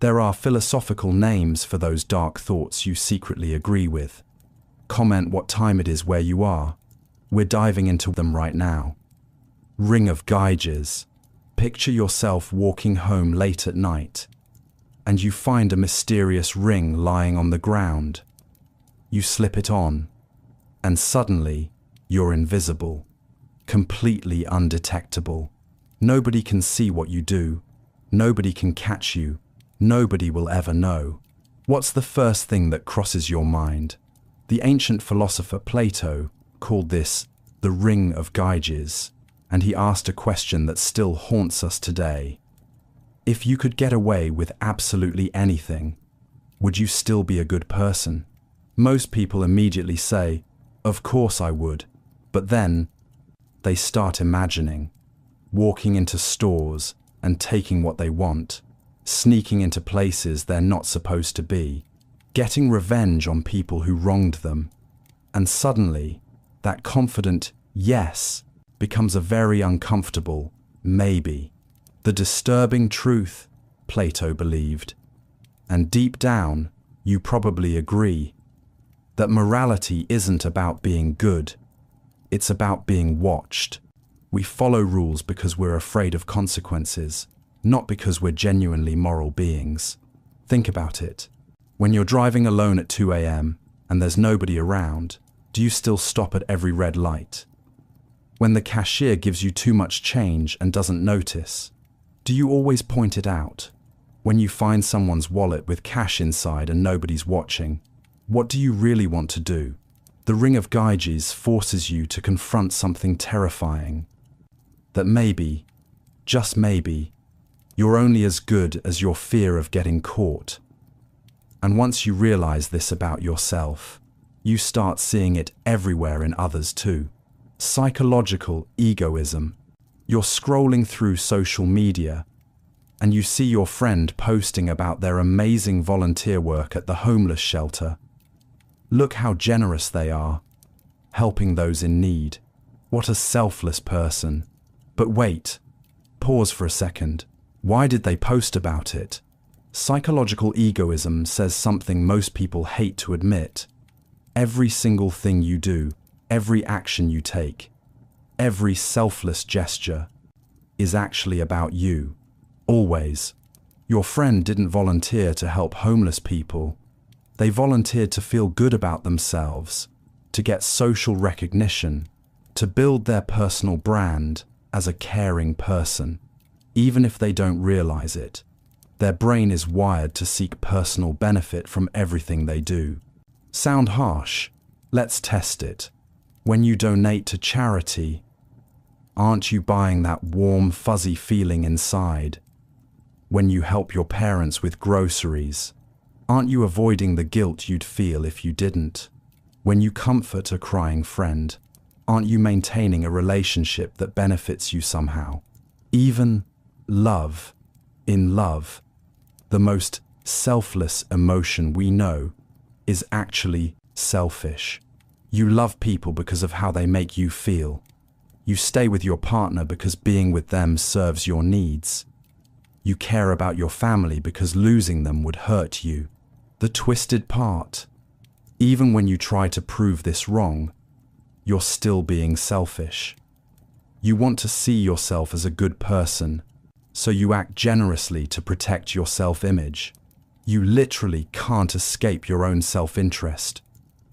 There are philosophical names for those dark thoughts you secretly agree with. Comment what time it is where you are. We're diving into them right now. Ring of Gyges. Picture yourself walking home late at night, and you find a mysterious ring lying on the ground. You slip it on, and suddenly you're invisible, completely undetectable. Nobody can see what you do. Nobody can catch you. Nobody will ever know. What's the first thing that crosses your mind? The ancient philosopher Plato called this the Ring of Gyges, and he asked a question that still haunts us today. If you could get away with absolutely anything, would you still be a good person? Most people immediately say, "Of course I would," but then they start imagining, walking into stores and taking what they want, sneaking into places they're not supposed to be, getting revenge on people who wronged them, and suddenly that confident yes becomes a very uncomfortable maybe. The disturbing truth, Plato believed, and deep down you probably agree, that morality isn't about being good, it's about being watched. We follow rules because we're afraid of consequences, not because we're genuinely moral beings. Think about it. When you're driving alone at 2 a.m. and there's nobody around, do you still stop at every red light? When the cashier gives you too much change and doesn't notice, do you always point it out? When you find someone's wallet with cash inside and nobody's watching, what do you really want to do? The Ring of Gyges forces you to confront something terrifying. That maybe, just maybe, you're only as good as your fear of getting caught. And once you realize this about yourself, you start seeing it everywhere in others too. Psychological egoism. You're scrolling through social media and you see your friend posting about their amazing volunteer work at the homeless shelter. Look how generous they are, helping those in need. What a selfless person. But wait, pause for a second. Why did they post about it? Psychological egoism says something most people hate to admit. Every single thing you do, every action you take, every selfless gesture is actually about you. Always. Your friend didn't volunteer to help homeless people. They volunteered to feel good about themselves, to get social recognition, to build their personal brand as a caring person. Even if they don't realize it, their brain is wired to seek personal benefit from everything they do. Sound harsh? Let's test it. When you donate to charity, aren't you buying that warm, fuzzy feeling inside? When you help your parents with groceries, aren't you avoiding the guilt you'd feel if you didn't? When you comfort a crying friend, aren't you maintaining a relationship that benefits you somehow? Even love. In love, the most selfless emotion we know is actually selfish. You love people because of how they make you feel. You stay with your partner because being with them serves your needs. You care about your family because losing them would hurt you. The twisted part, even when you try to prove this wrong, you're still being selfish. You want to see yourself as a good person, so you act generously to protect your self-image. You literally can't escape your own self-interest.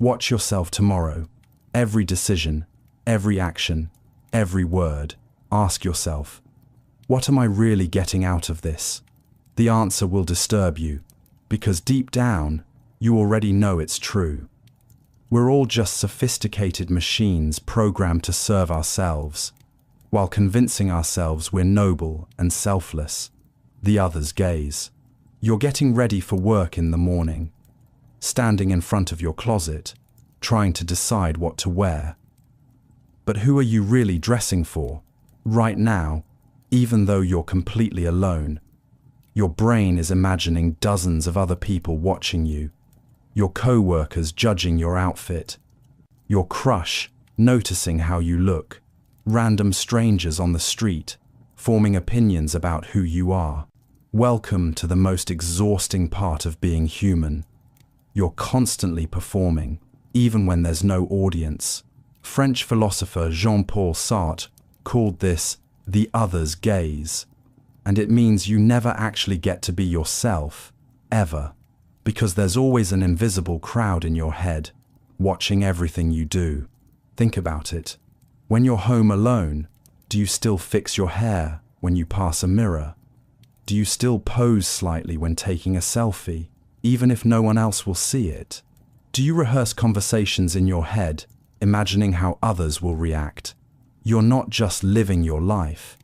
Watch yourself tomorrow. Every decision, every action, every word. Ask yourself, what am I really getting out of this? The answer will disturb you, because deep down, you already know it's true. We're all just sophisticated machines programmed to serve ourselves, while convincing ourselves we're noble and selfless. The others gaze. You're getting ready for work in the morning, standing in front of your closet, trying to decide what to wear. But who are you really dressing for? Right now, even though you're completely alone, your brain is imagining dozens of other people watching you, your co-workers judging your outfit, your crush noticing how you look, random strangers on the street forming opinions about who you are. Welcome to the most exhausting part of being human. You're constantly performing, even when there's no audience. French philosopher Jean-Paul Sartre called this the other's gaze. And it means you never actually get to be yourself, ever, because there's always an invisible crowd in your head, watching everything you do. Think about it. When you're home alone, do you still fix your hair when you pass a mirror? Do you still pose slightly when taking a selfie, even if no one else will see it? Do you rehearse conversations in your head, imagining how others will react? You're not just living your life.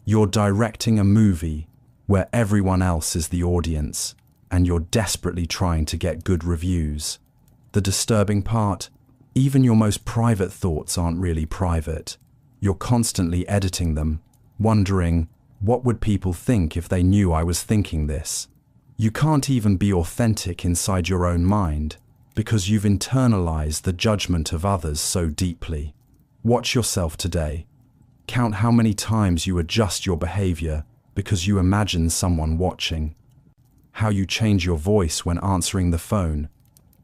You're directing a movie where everyone else is the audience, and you're desperately trying to get good reviews. The disturbing part, even your most private thoughts aren't really private. You're constantly editing them, wondering, what would people think if they knew I was thinking this? You can't even be authentic inside your own mind because you've internalized the judgment of others so deeply. Watch yourself today. Count how many times you adjust your behavior because you imagine someone watching. How you change your voice when answering the phone.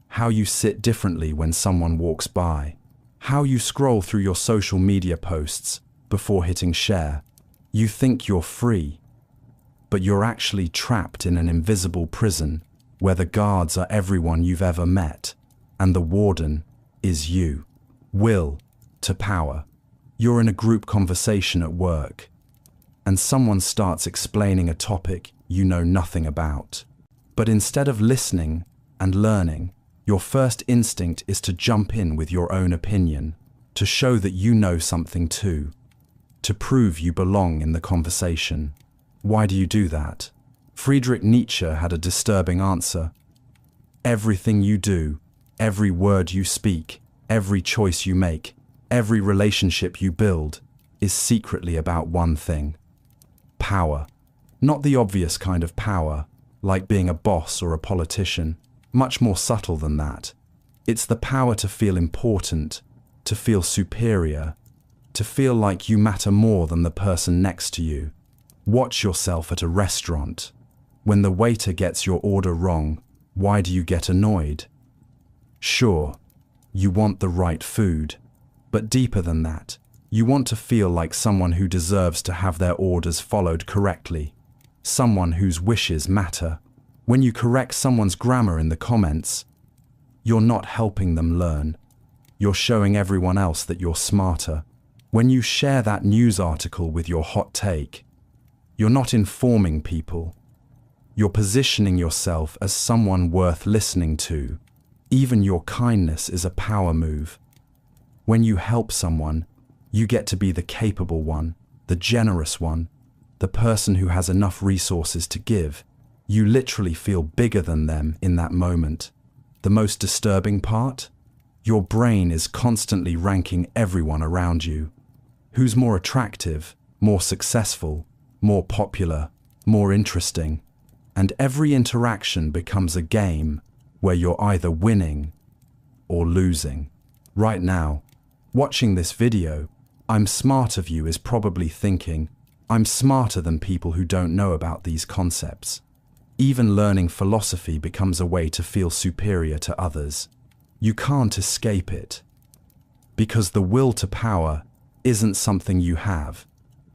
How you sit differently when someone walks by. How you scroll through your social media posts before hitting share. You think you're free, but you're actually trapped in an invisible prison where the guards are everyone you've ever met, and the warden is you. Will to power. You're in a group conversation at work, and someone starts explaining a topic you know nothing about. But instead of listening and learning, your first instinct is to jump in with your own opinion, to show that you know something too, to prove you belong in the conversation. Why do you do that? Friedrich Nietzsche had a disturbing answer. Everything you do, every word you speak, every choice you make, every relationship you build, is secretly about one thing: power. Not the obvious kind of power, like being a boss or a politician. Much more subtle than that. It's the power to feel important, to feel superior, to feel like you matter more than the person next to you. Watch yourself at a restaurant. When the waiter gets your order wrong, why do you get annoyed? Sure, you want the right food, but deeper than that, you want to feel like someone who deserves to have their orders followed correctly, someone whose wishes matter. When you correct someone's grammar in the comments, you're not helping them learn. You're showing everyone else that you're smarter. When you share that news article with your hot take, you're not informing people. You're positioning yourself as someone worth listening to. Even your kindness is a power move. When you help someone, you get to be the capable one, the generous one, the person who has enough resources to give. You literally feel bigger than them in that moment. The most disturbing part? Your brain is constantly ranking everyone around you. Who's more attractive, more successful, more popular, more interesting? And every interaction becomes a game where you're either winning or losing. Right now, watching this video, I'm smart of you is probably thinking, I'm smarter than people who don't know about these concepts. Even learning philosophy becomes a way to feel superior to others. You can't escape it. Because the will to power isn't something you have,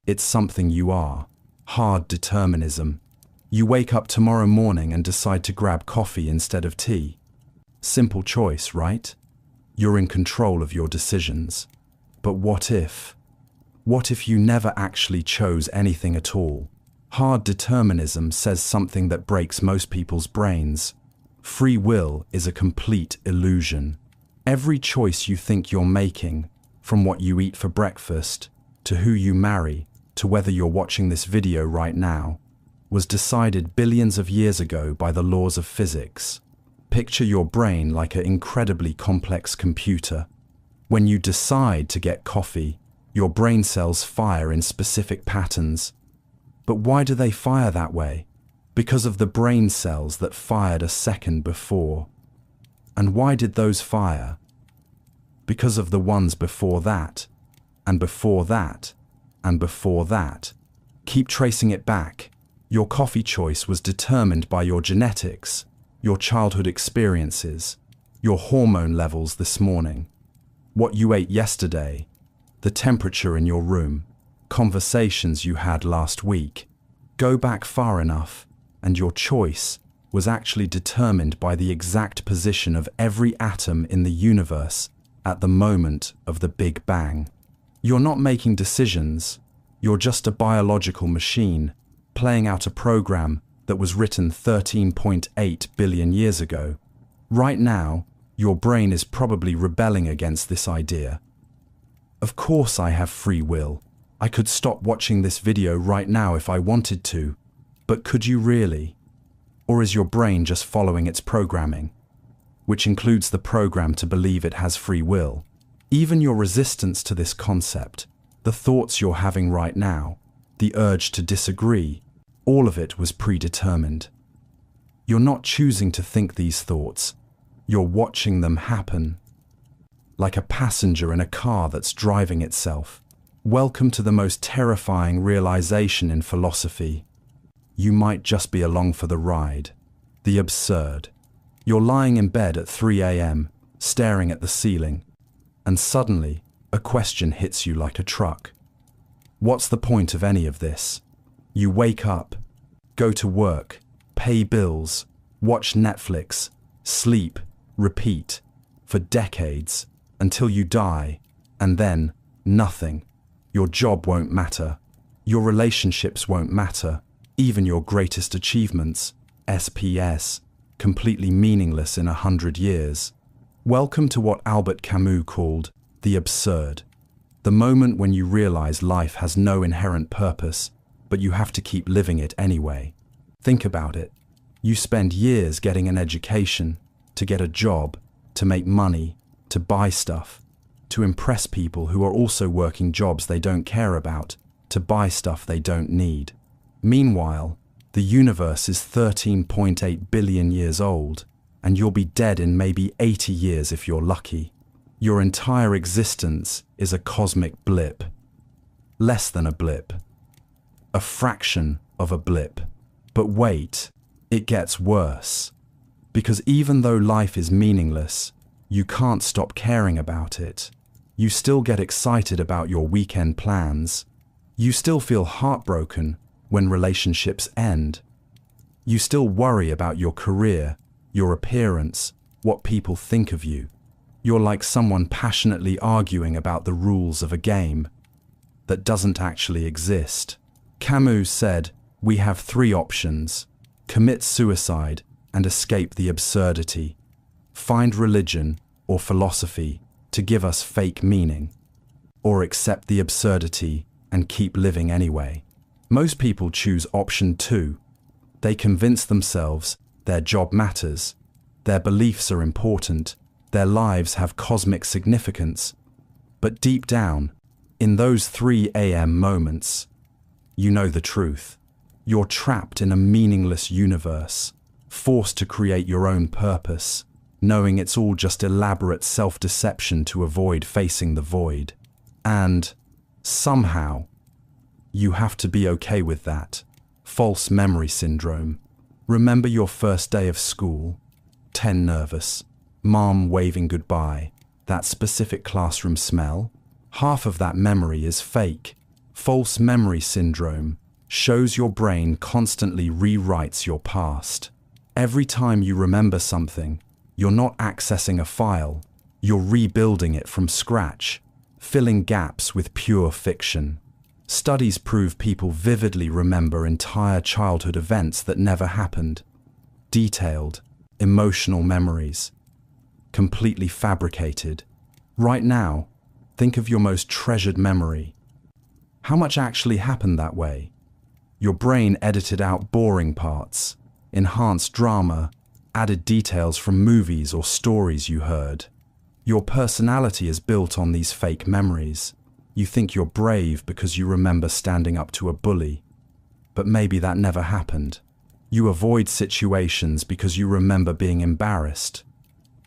it's something you are. Hard determinism. You wake up tomorrow morning and decide to grab coffee instead of tea. Simple choice, right? You're in control of your decisions. But what if? What if you never actually chose anything at all? Hard determinism says something that breaks most people's brains. Free will is a complete illusion. Every choice you think you're making, from what you eat for breakfast, to who you marry, to whether you're watching this video right now, was decided billions of years ago by the laws of physics. Picture your brain like an incredibly complex computer. When you decide to get coffee, your brain cells fire in specific patterns. But why do they fire that way? Because of the brain cells that fired a second before. And why did those fire? Because of the ones before that, and before that, and before that. Keep tracing it back. Your coffee choice was determined by your genetics, your childhood experiences, your hormone levels this morning, what you ate yesterday, the temperature in your room, conversations you had last week. Go back far enough, and your choice was actually determined by the exact position of every atom in the universe at the moment of the Big Bang. You're not making decisions, you're just a biological machine playing out a program that was written 13.8 billion years ago. Right now, your brain is probably rebelling against this idea. Of course I have free will. I could stop watching this video right now if I wanted to, but could you really? Or is your brain just following its programming, which includes the program to believe it has free will? Even your resistance to this concept, the thoughts you're having right now, the urge to disagree, all of it was predetermined. You're not choosing to think these thoughts, you're watching them happen. Like a passenger in a car that's driving itself. Welcome to the most terrifying realization in philosophy. You might just be along for the ride. The absurd. You're lying in bed at 3 a.m., staring at the ceiling, and suddenly a question hits you like a truck. What's the point of any of this? You wake up, go to work, pay bills, watch Netflix, sleep, repeat, for decades, until you die, and then nothing. Your job won't matter. Your relationships won't matter. Even your greatest achievements, SPS, completely meaningless in 100 years. Welcome to what Albert Camus called the absurd. The moment when you realize life has no inherent purpose, but you have to keep living it anyway. Think about it. You spend years getting an education, to get a job, to make money, to buy stuff, to impress people who are also working jobs they don't care about, to buy stuff they don't need. Meanwhile, the universe is 13.8 billion years old, and you'll be dead in maybe 80 years if you're lucky. Your entire existence is a cosmic blip. Less than a blip. A fraction of a blip. But wait, it gets worse. Because even though life is meaningless, you can't stop caring about it. You still get excited about your weekend plans. You still feel heartbroken when relationships end. You still worry about your career, your appearance, what people think of you. You're like someone passionately arguing about the rules of a game that doesn't actually exist. Camus said, "We have three options: commit suicide and escape the absurdity, find religion or philosophy to give us fake meaning, or accept the absurdity and keep living anyway." Most people choose option 2. They convince themselves their job matters, their beliefs are important, their lives have cosmic significance. But deep down, in those 3 a.m. moments, you know the truth. You're trapped in a meaningless universe, forced to create your own purpose, knowing it's all just elaborate self-deception to avoid facing the void. And, somehow, you have to be okay with that. False memory syndrome. Remember your first day of school? 10 nervous. Mom waving goodbye. That specific classroom smell? Half of that memory is fake. False memory syndrome shows your brain constantly rewrites your past. Every time you remember something, you're not accessing a file, you're rebuilding it from scratch, filling gaps with pure fiction. Studies prove people vividly remember entire childhood events that never happened. Detailed, emotional memories. Completely fabricated. Right now, think of your most treasured memory. How much actually happened that way? Your brain edited out boring parts, enhanced drama, added details from movies or stories you heard. Your personality is built on these fake memories. You think you're brave because you remember standing up to a bully, but maybe that never happened. You avoid situations because you remember being embarrassed,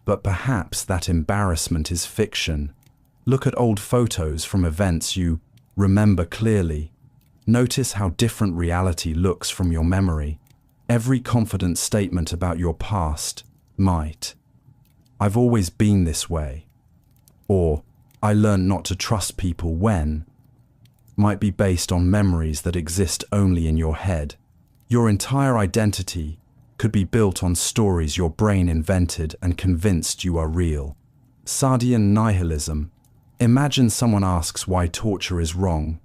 but perhaps that embarrassment is fiction. Look at old photos from events you remember clearly. Notice how different reality looks from your memory. Every confident statement about your past might, "I've always been this way," or "I learned not to trust people when," might be based on memories that exist only in your head. Your entire identity could be built on stories your brain invented and convinced you are real. Sardian nihilism. Imagine someone asks why torture is wrong.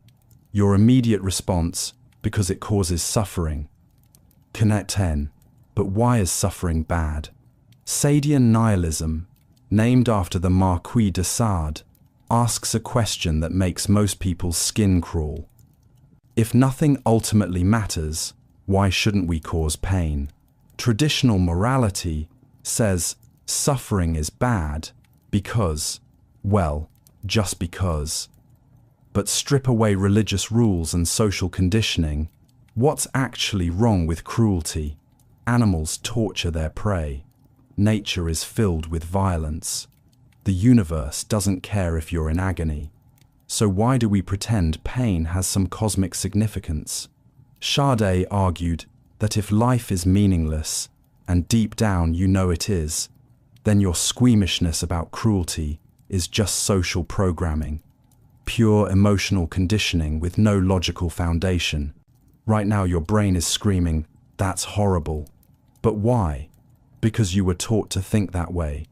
Your immediate response, because it causes suffering. Connect 10. But why is suffering bad? Sadian nihilism, named after the Marquis de Sade, asks a question that makes most people's skin crawl. If nothing ultimately matters, why shouldn't we cause pain? Traditional morality says suffering is bad because, well, just because. But strip away religious rules and social conditioning, what's actually wrong with cruelty? Animals torture their prey. Nature is filled with violence. The universe doesn't care if you're in agony. So why do we pretend pain has some cosmic significance? Sade argued that if life is meaningless, and deep down you know it is, then your squeamishness about cruelty is just social programming, pure emotional conditioning with no logical foundation. Right now your brain is screaming, "That's horrible." But why? Because you were taught to think that way.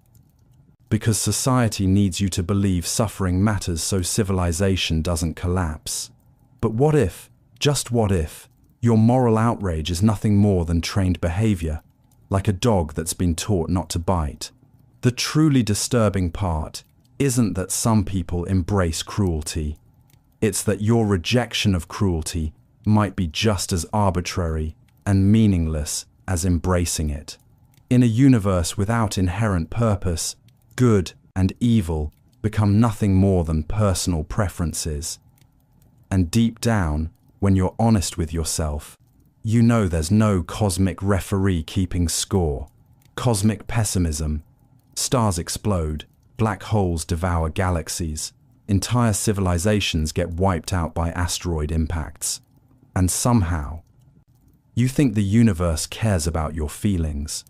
Because society needs you to believe suffering matters so civilization doesn't collapse. But what if, just what if, your moral outrage is nothing more than trained behavior, like a dog that's been taught not to bite? The truly disturbing part isn't that some people embrace cruelty. It's that your rejection of cruelty might be just as arbitrary and meaningless as embracing it. In a universe without inherent purpose, good and evil become nothing more than personal preferences. And deep down, when you're honest with yourself, you know there's no cosmic referee keeping score. Cosmic pessimism. Stars explode, black holes devour galaxies, entire civilizations get wiped out by asteroid impacts. And somehow, you think the universe cares about your feelings.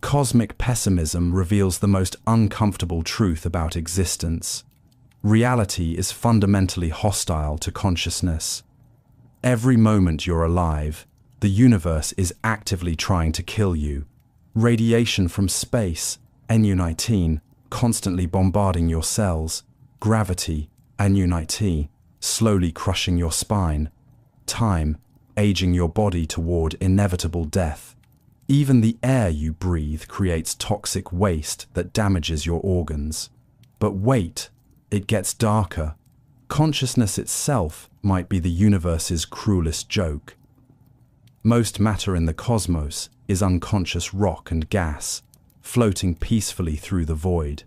Cosmic pessimism reveals the most uncomfortable truth about existence. Reality is fundamentally hostile to consciousness. Every moment you're alive, the universe is actively trying to kill you. Radiation from space, NU19, constantly bombarding your cells. Gravity, NU19, slowly crushing your spine. Time, aging your body toward inevitable death. Even the air you breathe creates toxic waste that damages your organs. But wait, it gets darker. Consciousness itself might be the universe's cruelest joke. Most matter in the cosmos is unconscious rock and gas, floating peacefully through the void.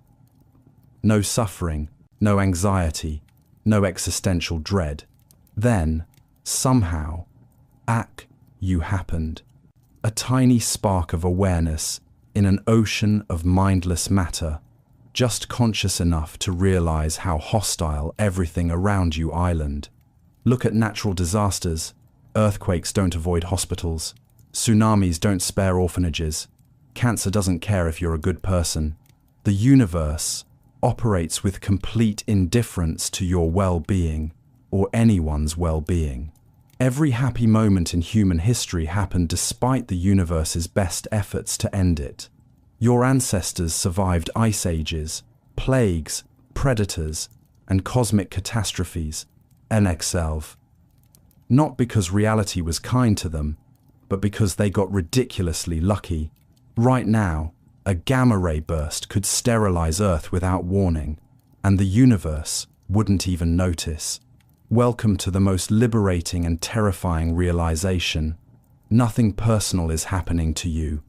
No suffering, no anxiety, no existential dread. Then, somehow, you happened. A tiny spark of awareness in an ocean of mindless matter, just conscious enough to realize how hostile everything around you island. Look at natural disasters. Earthquakes don't avoid hospitals. Tsunamis don't spare orphanages. Cancer doesn't care if you're a good person. The universe operates with complete indifference to your well-being or anyone's well-being. Every happy moment in human history happened despite the universe's best efforts to end it. Your ancestors survived ice ages, plagues, predators, and cosmic catastrophes, NXLV. Not because reality was kind to them, but because they got ridiculously lucky. Right now, a gamma ray burst could sterilize Earth without warning, and the universe wouldn't even notice. Welcome to the most liberating and terrifying realization. Nothing personal is happening to you.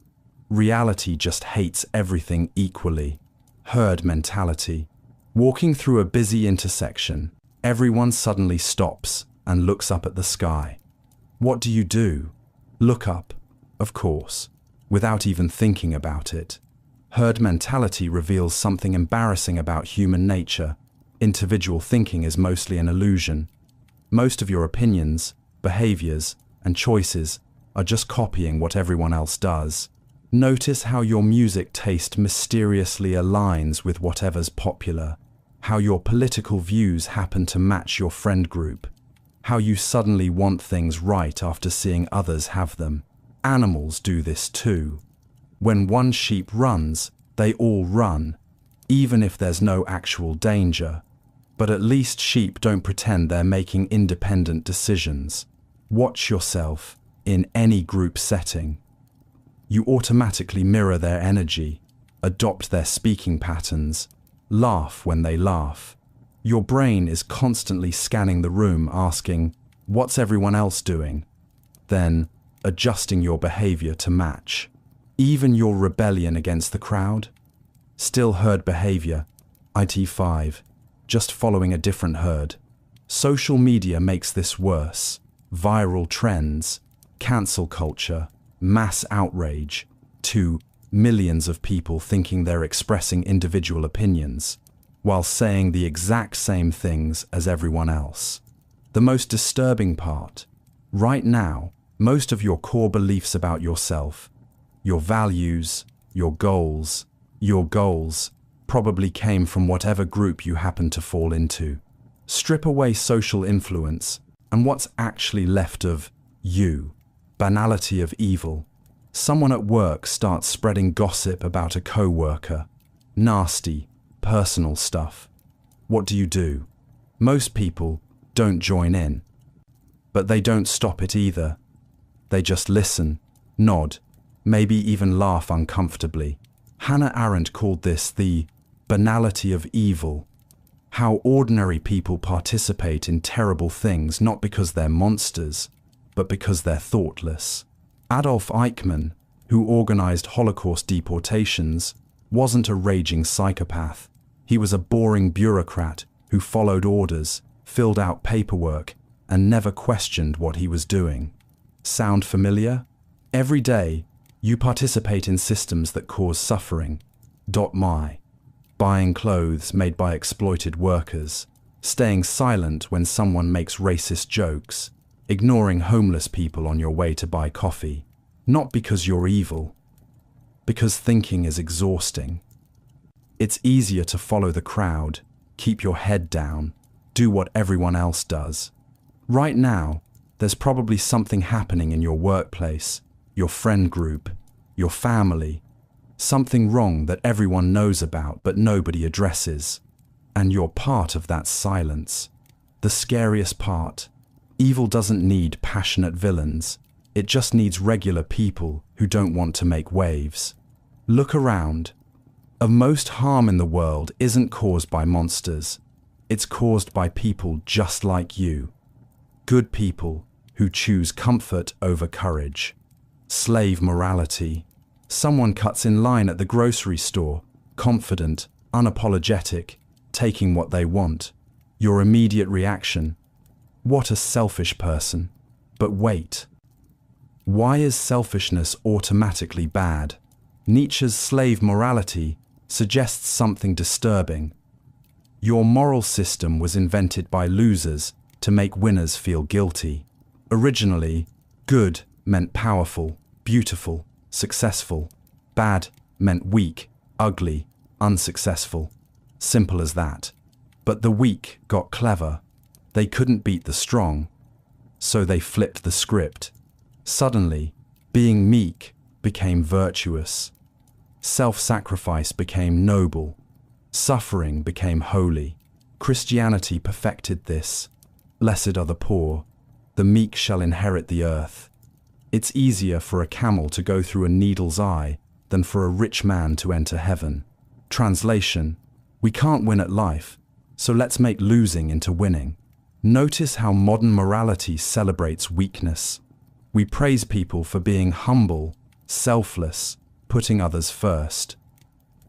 Reality just hates everything equally. Herd mentality. Walking through a busy intersection, everyone suddenly stops and looks up at the sky. What do? Look up, of course, without even thinking about it. Herd mentality reveals something embarrassing about human nature. Individual thinking is mostly an illusion. Most of your opinions, behaviors, and choices are just copying what everyone else does. Notice how your music taste mysteriously aligns with whatever's popular, how your political views happen to match your friend group, how you suddenly want things right after seeing others have them. Animals do this too. When one sheep runs, they all run, even if there's no actual danger. But at least sheep don't pretend they're making independent decisions. Watch yourself in any group setting. You automatically mirror their energy, adopt their speaking patterns, laugh when they laugh. Your brain is constantly scanning the room asking, "What's everyone else doing?" Then adjusting your behavior to match. Even your rebellion against the crowd? Still herd behavior, IT5, just following a different herd. Social media makes this worse. Viral trends, cancel culture, mass outrage, to millions of people thinking they're expressing individual opinions, while saying the exact same things as everyone else. The most disturbing part, right now, most of your core beliefs about yourself, your values, your goals probably came from whatever group you happen to fall into. Strip away social influence, and what's actually left of you? Banality of evil. Someone at work starts spreading gossip about a co-worker. Nasty, personal stuff. What do? Most people don't join in. But they don't stop it either. They just listen, nod, maybe even laugh uncomfortably. Hannah Arendt called this the banality of evil. How ordinary people participate in terrible things not because they're monsters, but because they're thoughtless. Adolf Eichmann, who organized Holocaust deportations, wasn't a raging psychopath. He was a boring bureaucrat who followed orders, filled out paperwork, and never questioned what he was doing. Sound familiar? Every day, you participate in systems that cause suffering. Buying clothes made by exploited workers, staying silent when someone makes racist jokes, ignoring homeless people on your way to buy coffee. Not because you're evil, because thinking is exhausting. It's easier to follow the crowd, keep your head down, do what everyone else does. Right now, there's probably something happening in your workplace, your friend group, your family, something wrong that everyone knows about but nobody addresses. And you're part of that silence. The scariest part, evil doesn't need passionate villains. It just needs regular people who don't want to make waves. Look around. Most harm in the world isn't caused by monsters. It's caused by people just like you. Good people who choose comfort over courage. Slave morality. Someone cuts in line at the grocery store, confident, unapologetic, taking what they want. Your immediate reaction, what a selfish person. But wait. Why is selfishness automatically bad? Nietzsche's slave morality suggests something disturbing. Your moral system was invented by losers to make winners feel guilty. Originally, good meant powerful, beautiful, successful. Bad meant weak, ugly, unsuccessful. Simple as that. But the weak got clever. They couldn't beat the strong. So they flipped the script. Suddenly, being meek became virtuous. Self-sacrifice became noble. Suffering became holy. Christianity perfected this. Blessed are the poor. The meek shall inherit the earth. It's easier for a camel to go through a needle's eye than for a rich man to enter heaven. Translation: we can't win at life, so let's make losing into winning. Notice how modern morality celebrates weakness. We praise people for being humble, selfless, putting others first.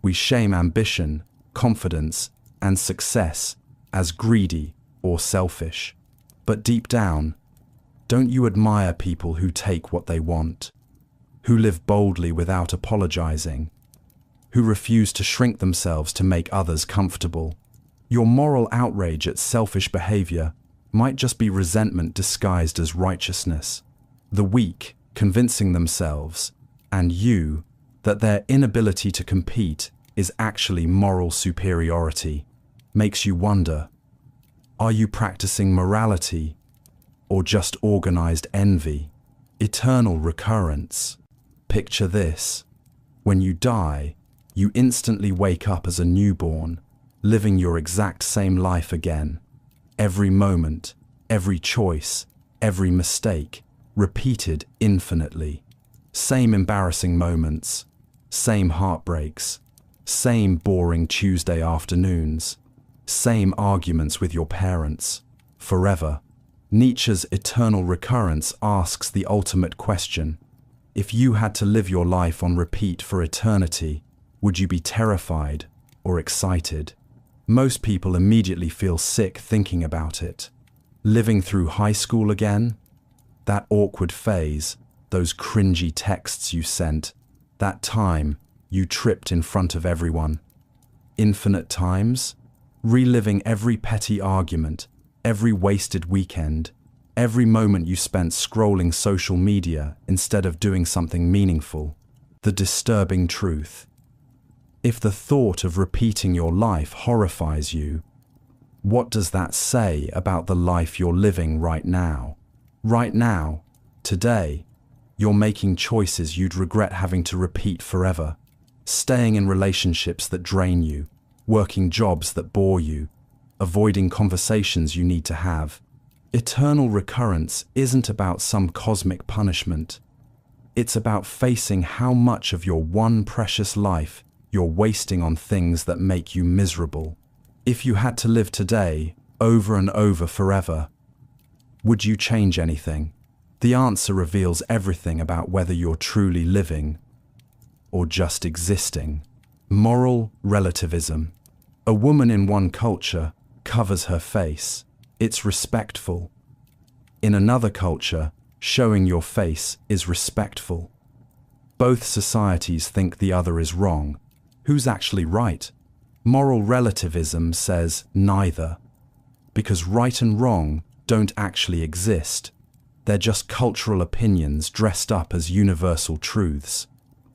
We shame ambition, confidence, and success as greedy or selfish. But deep down, don't you admire people who take what they want, who live boldly without apologizing, who refuse to shrink themselves to make others comfortable? Your moral outrage at selfish behavior might just be resentment disguised as righteousness. The weak convincing themselves, and you, that their inability to compete is actually moral superiority, makes you wonder, are you practicing morality or just organized envy? Eternal recurrence. Picture this. When you die, you instantly wake up as a newborn, living your exact same life again. Every moment, every choice, every mistake, repeated infinitely. Same embarrassing moments, same heartbreaks, same boring Tuesday afternoons, same arguments with your parents, forever. Nietzsche's eternal recurrence asks the ultimate question. If you had to live your life on repeat for eternity, would you be terrified or excited? Most people immediately feel sick thinking about it. Living through high school again? That awkward phase, those cringy texts you sent, that time you tripped in front of everyone. Infinite times? Reliving every petty argument, every wasted weekend, every moment you spent scrolling social media instead of doing something meaningful. The disturbing truth. If the thought of repeating your life horrifies you, what does that say about the life you're living right now? Right now, today, you're making choices you'd regret having to repeat forever. Staying in relationships that drain you, working jobs that bore you, avoiding conversations you need to have. Eternal recurrence isn't about some cosmic punishment. It's about facing how much of your one precious life you're wasting on things that make you miserable. If you had to live today, over and over forever, would you change anything? The answer reveals everything about whether you're truly living or just existing. Moral relativism. A woman in one culture covers her face. It's respectful. In another culture, showing your face is respectful. Both societies think the other is wrong. Who's actually right? Moral relativism says neither. Because right and wrong don't actually exist. They're just cultural opinions dressed up as universal truths.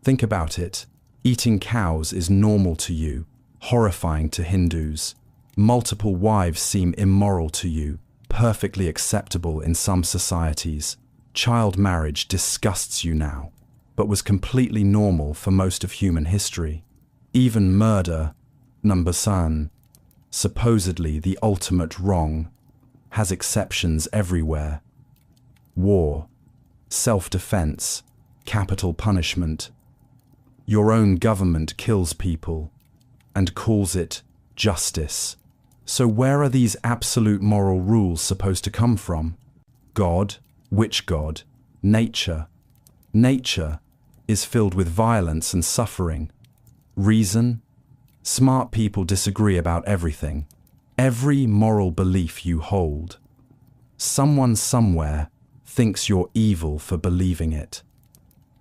Think about it. Eating cows is normal to you, horrifying to Hindus. Multiple wives seem immoral to you, perfectly acceptable in some societies. Child marriage disgusts you now, but was completely normal for most of human history. Even murder, number son, supposedly the ultimate wrong, has exceptions everywhere. War, self-defense, capital punishment. Your own government kills people and calls it justice. So where are these absolute moral rules supposed to come from? God? Which God? Nature. Nature is filled with violence and suffering. Reason? Smart people disagree about everything. Every moral belief you hold. Someone somewhere thinks you're evil for believing it.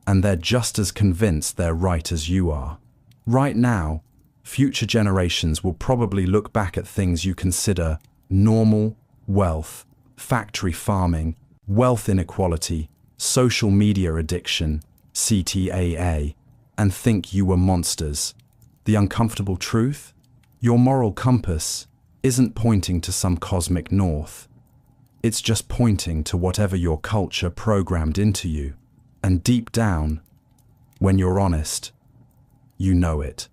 And they're just as convinced they're right as you are. Right now, future generations will probably look back at things you consider normal: wealth, factory farming, wealth inequality, social media addiction, CTAA, and think you were monsters. The uncomfortable truth? Your moral compass isn't pointing to some cosmic north. It's just pointing to whatever your culture programmed into you. And deep down, when you're honest, you know it.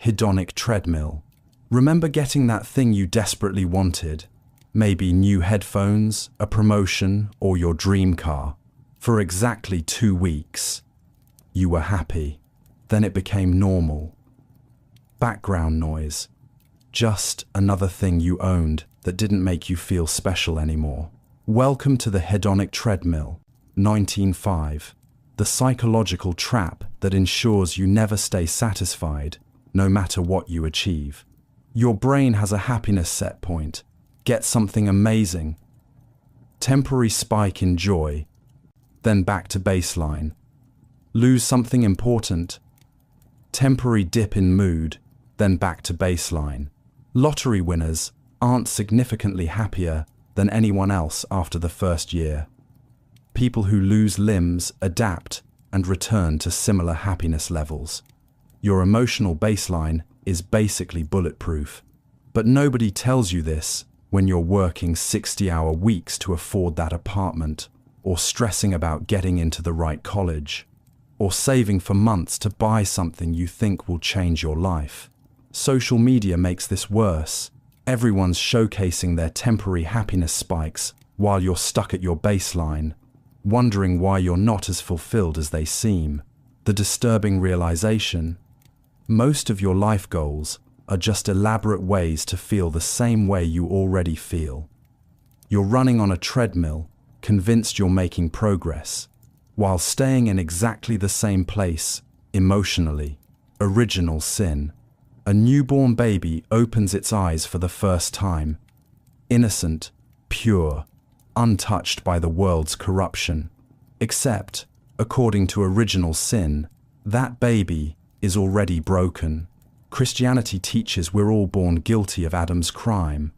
Hedonic treadmill. Remember getting that thing you desperately wanted? Maybe new headphones, a promotion, or your dream car. For exactly 2 weeks. You were happy. Then it became normal. Background noise. Just another thing you owned that didn't make you feel special anymore. Welcome to the hedonic treadmill. 1905. The psychological trap that ensures you never stay satisfied, no matter what you achieve. Your brain has a happiness set point. Get something amazing. Temporary spike in joy, then back to baseline. Lose something important. Temporary dip in mood, then back to baseline. Lottery winners aren't significantly happier, than anyone else after the first year. People who lose limbs adapt and return to similar happiness levels. Your emotional baseline is basically bulletproof. But nobody tells you this when you're working 60-hour weeks to afford that apartment, or stressing about getting into the right college, or saving for months to buy something you think will change your life. Social media makes this worse. Everyone's showcasing their temporary happiness spikes while you're stuck at your baseline, wondering why you're not as fulfilled as they seem. The disturbing realization: most of your life goals are just elaborate ways to feel the same way you already feel. You're running on a treadmill, convinced you're making progress, while staying in exactly the same place emotionally. Original sin. A newborn baby opens its eyes for the first time, innocent, pure, untouched by the world's corruption. Except, according to original sin, that baby is already broken. Christianity teaches we're all born guilty of Adam's crime.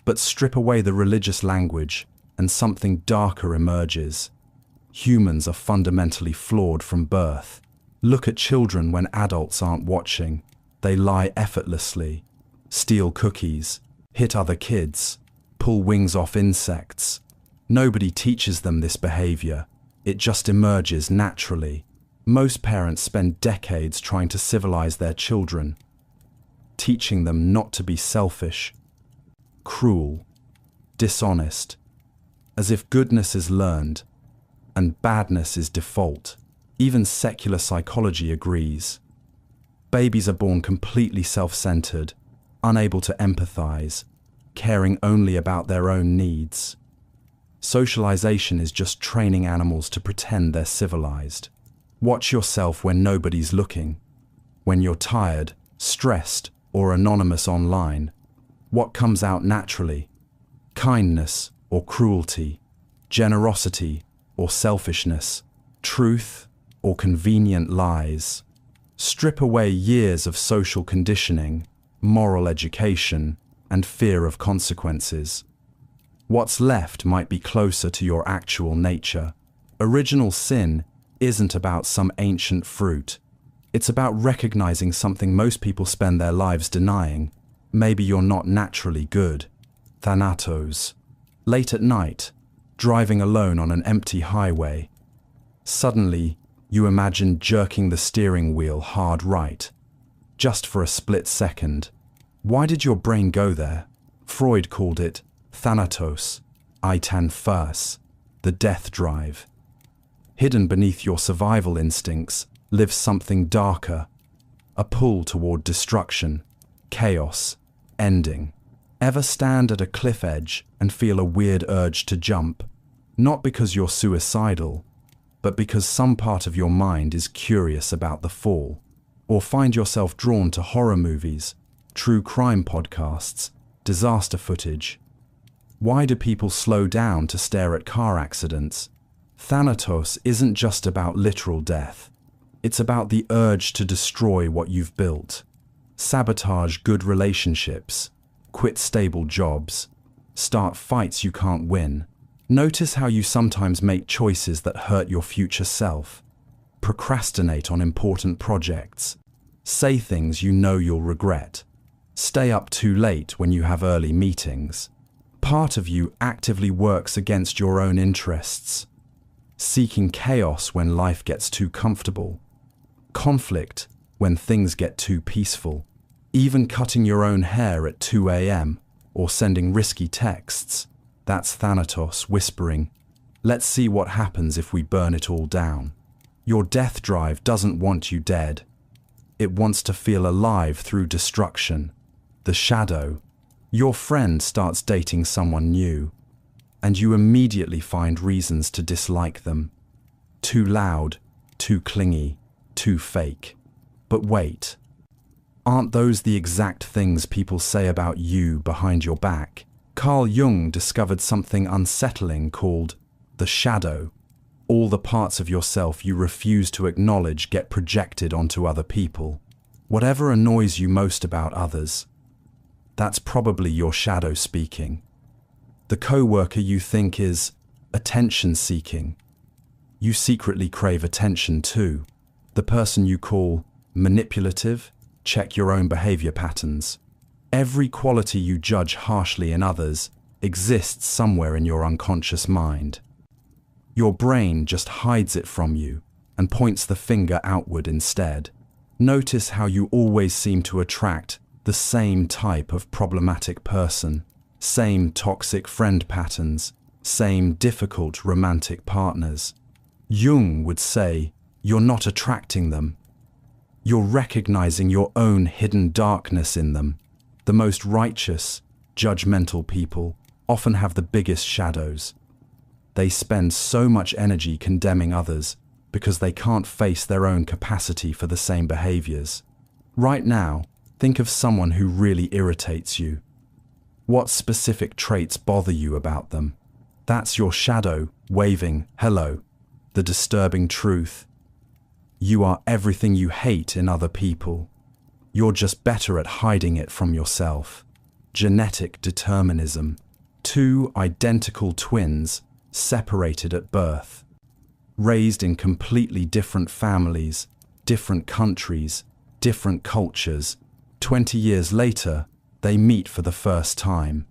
But strip away the religious language and something darker emerges. Humans are fundamentally flawed from birth. Look at children when adults aren't watching. They lie effortlessly, steal cookies, hit other kids, pull wings off insects. Nobody teaches them this behavior. It just emerges naturally. Most parents spend decades trying to civilize their children, teaching them not to be selfish, cruel, dishonest, as if goodness is learned and badness is default. Even secular psychology agrees. Babies are born completely self-centered, unable to empathize, caring only about their own needs. Socialization is just training animals to pretend they're civilized. Watch yourself when nobody's looking. When you're tired, stressed, or anonymous online, what comes out naturally? Kindness or cruelty, generosity or selfishness, truth or convenient lies. Strip away years of social conditioning, moral education, and fear of consequences. What's left might be closer to your actual nature. Original sin isn't about some ancient fruit. It's about recognizing something most people spend their lives denying. Maybe you're not naturally good. Thanatos. Late at night, driving alone on an empty highway. Suddenly, you imagine jerking the steering wheel hard right, just for a split second. Why did your brain go there? Freud called it Thanatos, Itan, the death drive. Hidden beneath your survival instincts lives something darker, a pull toward destruction, chaos, ending. Ever stand at a cliff edge and feel a weird urge to jump? Not because you're suicidal, but because some part of your mind is curious about the fall. Or find yourself drawn to horror movies, true crime podcasts, disaster footage. Why do people slow down to stare at car accidents? Thanatos isn't just about literal death. It's about the urge to destroy what you've built. Sabotage good relationships, quit stable jobs, start fights you can't win. Notice how you sometimes make choices that hurt your future self. Procrastinate on important projects. Say things you know you'll regret. Stay up too late when you have early meetings. Part of you actively works against your own interests, seeking chaos when life gets too comfortable, conflict when things get too peaceful, even cutting your own hair at 2 a.m. or sending risky texts. That's Thanatos whispering, "Let's see what happens if we burn it all down." Your death drive doesn't want you dead. It wants to feel alive through destruction. The shadow. Your friend starts dating someone new, and you immediately find reasons to dislike them. Too loud, too clingy, too fake. But wait, aren't those the exact things people say about you behind your back? Carl Jung discovered something unsettling called the shadow. All the parts of yourself you refuse to acknowledge get projected onto other people. Whatever annoys you most about others, that's probably your shadow speaking. The coworker you think is attention-seeking. You secretly crave attention too. The person you call manipulative. Check your own behavior patterns. Every quality you judge harshly in others exists somewhere in your unconscious mind. Your brain just hides it from you and points the finger outward instead. Notice how you always seem to attract the same type of problematic person, same toxic friend patterns, same difficult romantic partners. Jung would say, you're not attracting them. You're recognizing your own hidden darkness in them. The most righteous, judgmental people often have the biggest shadows. They spend so much energy condemning others because they can't face their own capacity for the same behaviors. Right now, think of someone who really irritates you. What specific traits bother you about them? That's your shadow waving hello. The disturbing truth. You are everything you hate in other people. You're just better at hiding it from yourself. Genetic determinism. Two identical twins separated at birth. Raised in completely different families, different countries, different cultures. 20 years later, they meet for the first time.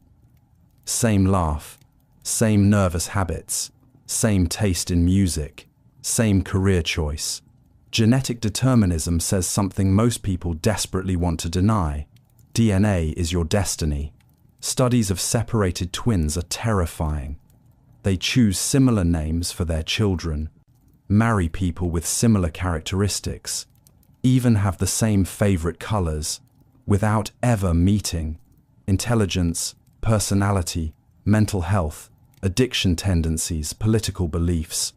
Same laugh, same nervous habits, same taste in music, same career choice. Genetic determinism says something most people desperately want to deny. DNA is your destiny. Studies of separated twins are terrifying. They choose similar names for their children, marry people with similar characteristics, even have the same favorite colors, without ever meeting. Intelligence, personality, mental health, addiction tendencies, political beliefs,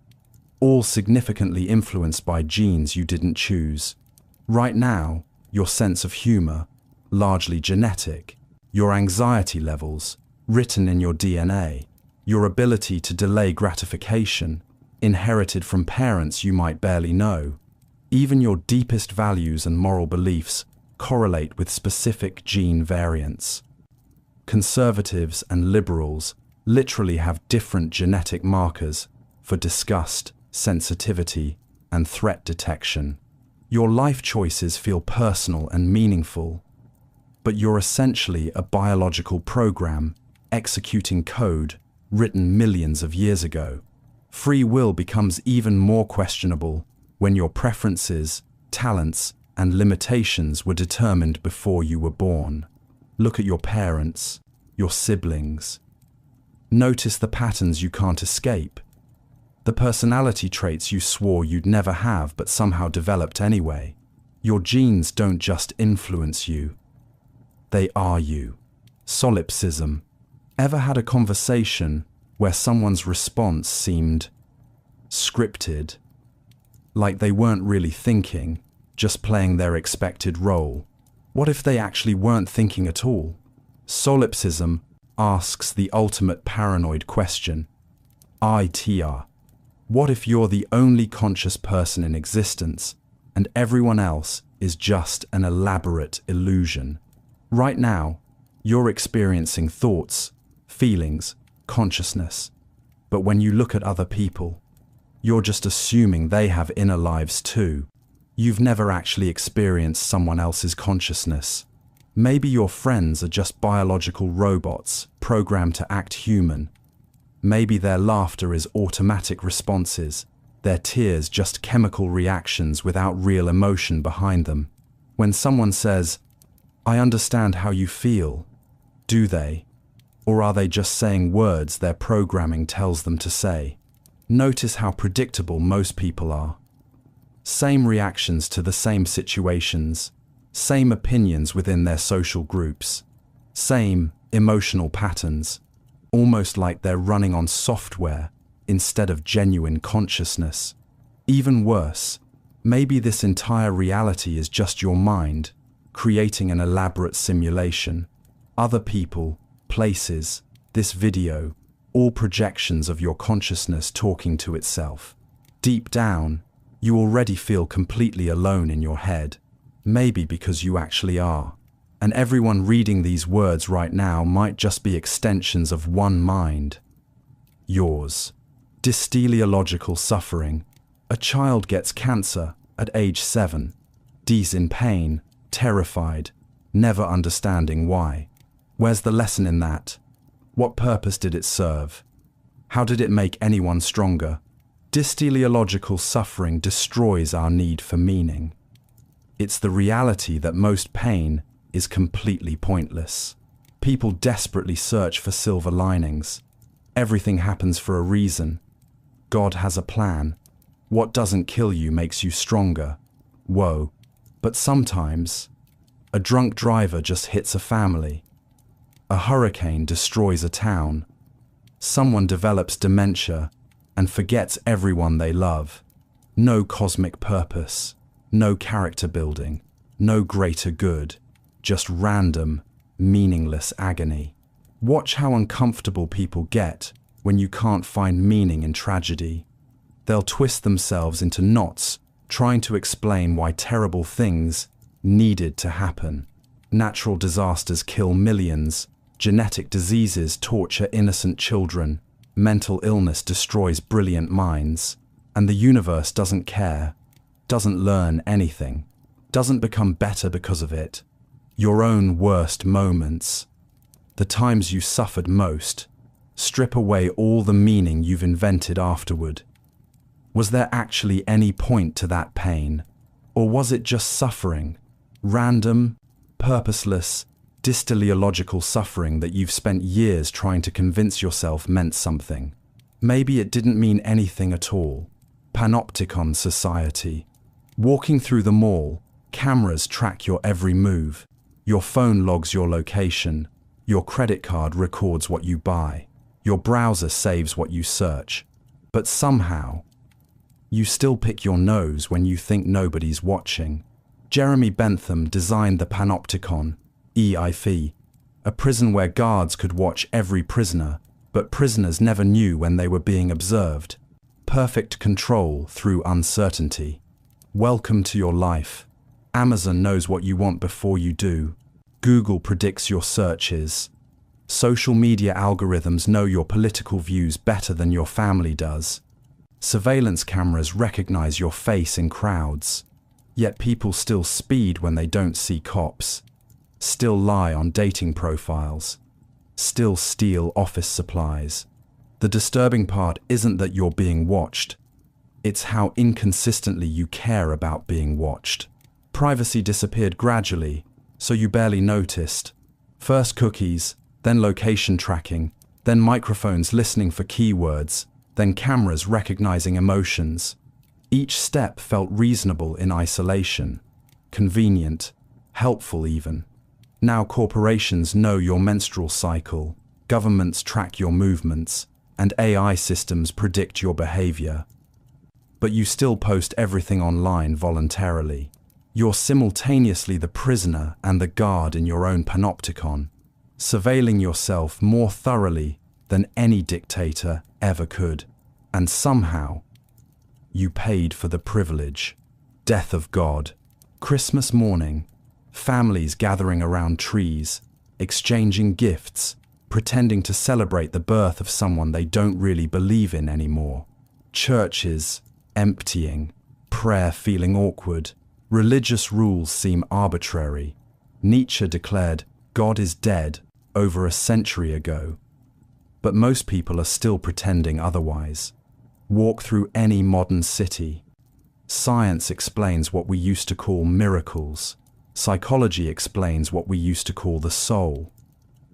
all significantly influenced by genes you didn't choose. Right now, your sense of humor, largely genetic, your anxiety levels, written in your DNA, your ability to delay gratification, inherited from parents you might barely know. Even your deepest values and moral beliefs correlate with specific gene variants. Conservatives and liberals literally have different genetic markers for disgust, sensitivity, and threat detection. Your life choices feel personal and meaningful, but you're essentially a biological program executing code written millions of years ago. Free will becomes even more questionable when your preferences, talents, and limitations were determined before you were born. Look at your parents, your siblings. Notice the patterns you can't escape. The personality traits you swore you'd never have but somehow developed anyway. Your genes don't just influence you. They are you. Solipsism. Ever had a conversation where someone's response seemed scripted? Like they weren't really thinking, just playing their expected role. What if they actually weren't thinking at all? Solipsism asks the ultimate paranoid question. ITR. What if you're the only conscious person in existence and everyone else is just an elaborate illusion? Right now, you're experiencing thoughts, feelings, consciousness. But when you look at other people, you're just assuming they have inner lives too. You've never actually experienced someone else's consciousness. Maybe your friends are just biological robots programmed to act human. Maybe their laughter is automatic responses, their tears just chemical reactions without real emotion behind them. When someone says, "I understand how you feel," do they? Or are they just saying words their programming tells them to say? Notice how predictable most people are. Same reactions to the same situations, same opinions within their social groups, same emotional patterns, almost like they're running on software instead of genuine consciousness. Even worse, maybe this entire reality is just your mind, creating an elaborate simulation. Other people, places, this video, all projections of your consciousness talking to itself. Deep down, you already feel completely alone in your head, maybe because you actually are. And everyone reading these words right now might just be extensions of one mind. Yours. Dysteleological suffering. A child gets cancer at age 7. D's in pain, terrified, never understanding why. Where's the lesson in that? What purpose did it serve? How did it make anyone stronger? Dysteleological suffering destroys our need for meaning. It's the reality that most pain is completely pointless. People desperately search for silver linings. Everything happens for a reason. God has a plan. What doesn't kill you makes you stronger. Whoa. But sometimes, a drunk driver just hits a family. A hurricane destroys a town. Someone develops dementia and forgets everyone they love. No cosmic purpose, no character building, no greater good, just random, meaningless agony. Watch how uncomfortable people get when you can't find meaning in tragedy. They'll twist themselves into knots trying to explain why terrible things needed to happen. Natural disasters kill millions. Genetic diseases torture innocent children. Mental illness destroys brilliant minds. And the universe doesn't care, doesn't learn anything, doesn't become better because of it. Your own worst moments, the times you suffered most, strip away all the meaning you've invented afterward. Was there actually any point to that pain? Or was it just suffering? Random, purposeless, dysteleological suffering that you've spent years trying to convince yourself meant something. Maybe it didn't mean anything at all. Panopticon society. Walking through the mall, cameras track your every move. Your phone logs your location. Your credit card records what you buy. Your browser saves what you search. But somehow, you still pick your nose when you think nobody's watching. Jeremy Bentham designed the Panopticon, EIFE, a prison where guards could watch every prisoner, but prisoners never knew when they were being observed. Perfect control through uncertainty. Welcome to your life. Amazon knows what you want before you do. Google predicts your searches. Social media algorithms know your political views better than your family does. Surveillance cameras recognize your face in crowds. Yet people still speed when they don't see cops. Still lie on dating profiles. Still steal office supplies. The disturbing part isn't that you're being watched. It's how inconsistently you care about being watched. Privacy disappeared gradually, so you barely noticed. First cookies, then location tracking, then microphones listening for keywords, then cameras recognizing emotions. Each step felt reasonable in isolation, convenient, helpful even. Now corporations know your menstrual cycle, governments track your movements, and AI systems predict your behavior. But you still post everything online voluntarily. You're simultaneously the prisoner and the guard in your own panopticon, surveilling yourself more thoroughly than any dictator ever could. And somehow, you paid for the privilege. Death of God. Christmas morning. Families gathering around trees, exchanging gifts, pretending to celebrate the birth of someone they don't really believe in anymore. Churches emptying, prayer feeling awkward, religious rules seem arbitrary. Nietzsche declared, "God is dead," over a century ago. But most people are still pretending otherwise. Walk through any modern city. Science explains what we used to call miracles. Psychology explains what we used to call the soul.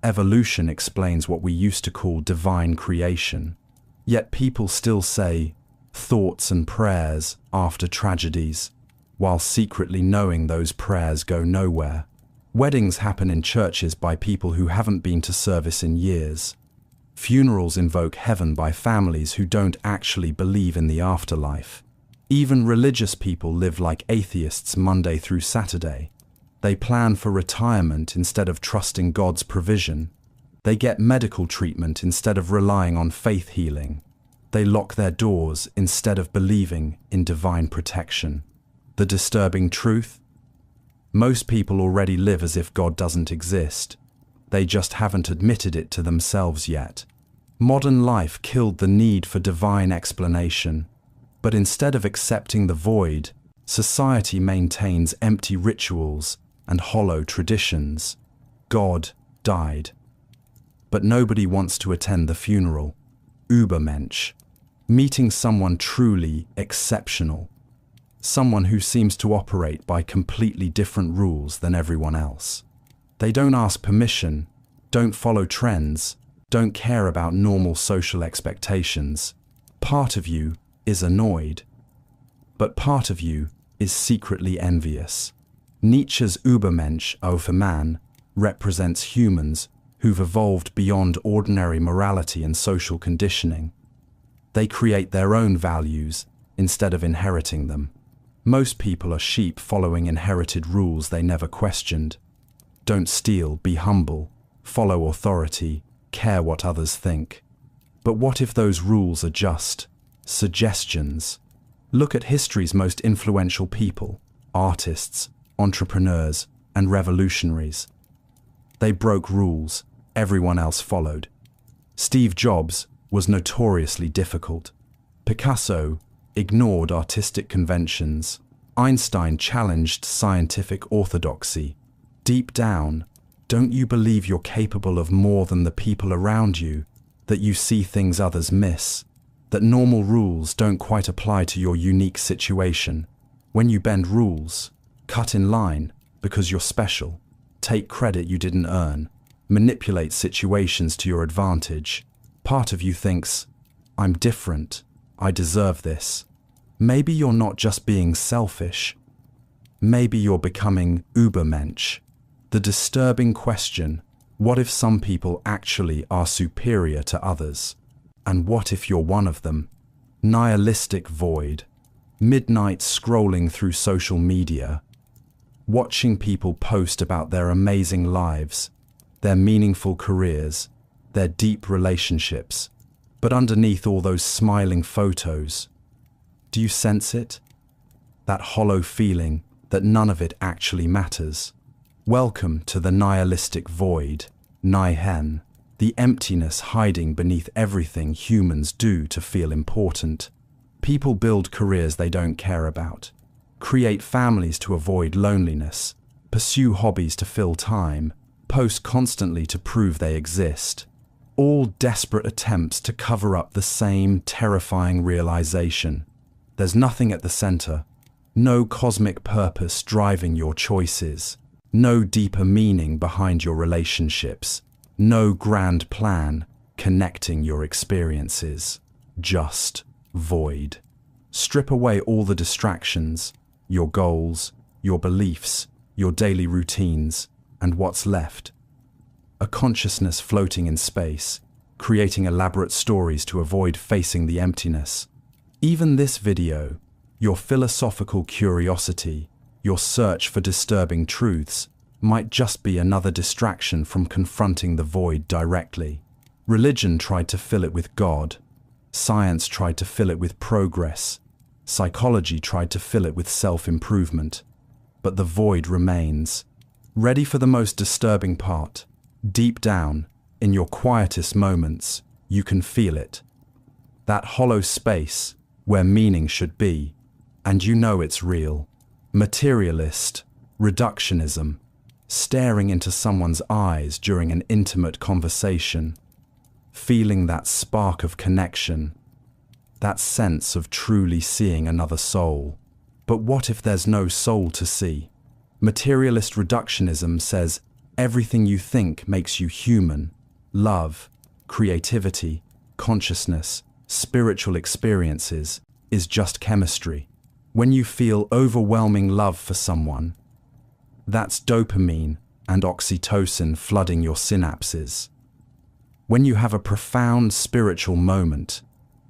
Evolution explains what we used to call divine creation. Yet people still say thoughts and prayers after tragedies, while secretly knowing those prayers go nowhere. Weddings happen in churches by people who haven't been to service in years. Funerals invoke heaven by families who don't actually believe in the afterlife. Even religious people live like atheists Monday through Saturday. They plan for retirement instead of trusting God's provision. They get medical treatment instead of relying on faith healing. They lock their doors instead of believing in divine protection. The disturbing truth? Most people already live as if God doesn't exist. They just haven't admitted it to themselves yet. Modern life killed the need for divine explanation. But instead of accepting the void, society maintains empty rituals and hollow traditions. God died. But nobody wants to attend the funeral. Übermensch. Meeting someone truly exceptional. Someone who seems to operate by completely different rules than everyone else. They don't ask permission, don't follow trends, don't care about normal social expectations. Part of you is annoyed. But part of you is secretly envious. Nietzsche's Übermensch, over man, represents humans who've evolved beyond ordinary morality and social conditioning. They create their own values instead of inheriting them. Most people are sheep following inherited rules they never questioned. Don't steal, be humble, follow authority, care what others think. But what if those rules are just suggestions? Look at history's most influential people, artists, entrepreneurs, and revolutionaries. They broke rules everyone else followed. Steve Jobs was notoriously difficult. Picasso ignored artistic conventions. Einstein challenged scientific orthodoxy. Deep down, don't you believe you're capable of more than the people around you, that you see things others miss, that normal rules don't quite apply to your unique situation? When you bend rules, cut in line because you're special, take credit you didn't earn, manipulate situations to your advantage, part of you thinks, I'm different, I deserve this. Maybe you're not just being selfish. Maybe you're becoming Übermensch. The disturbing question, what if some people actually are superior to others? And what if you're one of them? Nihilistic void. Midnight scrolling through social media. Watching people post about their amazing lives, their meaningful careers, their deep relationships. But underneath all those smiling photos, do you sense it? That hollow feeling that none of it actually matters. Welcome to the nihilistic void, Nihen, the emptiness hiding beneath everything humans do to feel important. People build careers they don't care about, create families to avoid loneliness, pursue hobbies to fill time, post constantly to prove they exist. All desperate attempts to cover up the same terrifying realization. There's nothing at the center, no cosmic purpose driving your choices, no deeper meaning behind your relationships, no grand plan connecting your experiences. Just void. Strip away all the distractions, your goals, your beliefs, your daily routines, and what's left? A consciousness floating in space, creating elaborate stories to avoid facing the emptiness. Even this video, your philosophical curiosity, your search for disturbing truths, might just be another distraction from confronting the void directly. Religion tried to fill it with God. Science tried to fill it with progress. Psychology tried to fill it with self-improvement. But the void remains. Ready for the most disturbing part? Deep down, in your quietest moments, you can feel it. That hollow space where meaning should be, and you know it's real. Materialist, reductionism, staring into someone's eyes during an intimate conversation, feeling that spark of connection, that sense of truly seeing another soul. But what if there's no soul to see? Materialist reductionism says everything you think makes you human. Love, creativity, consciousness, spiritual experiences is just chemistry. When you feel overwhelming love for someone, that's dopamine and oxytocin flooding your synapses. When you have a profound spiritual moment,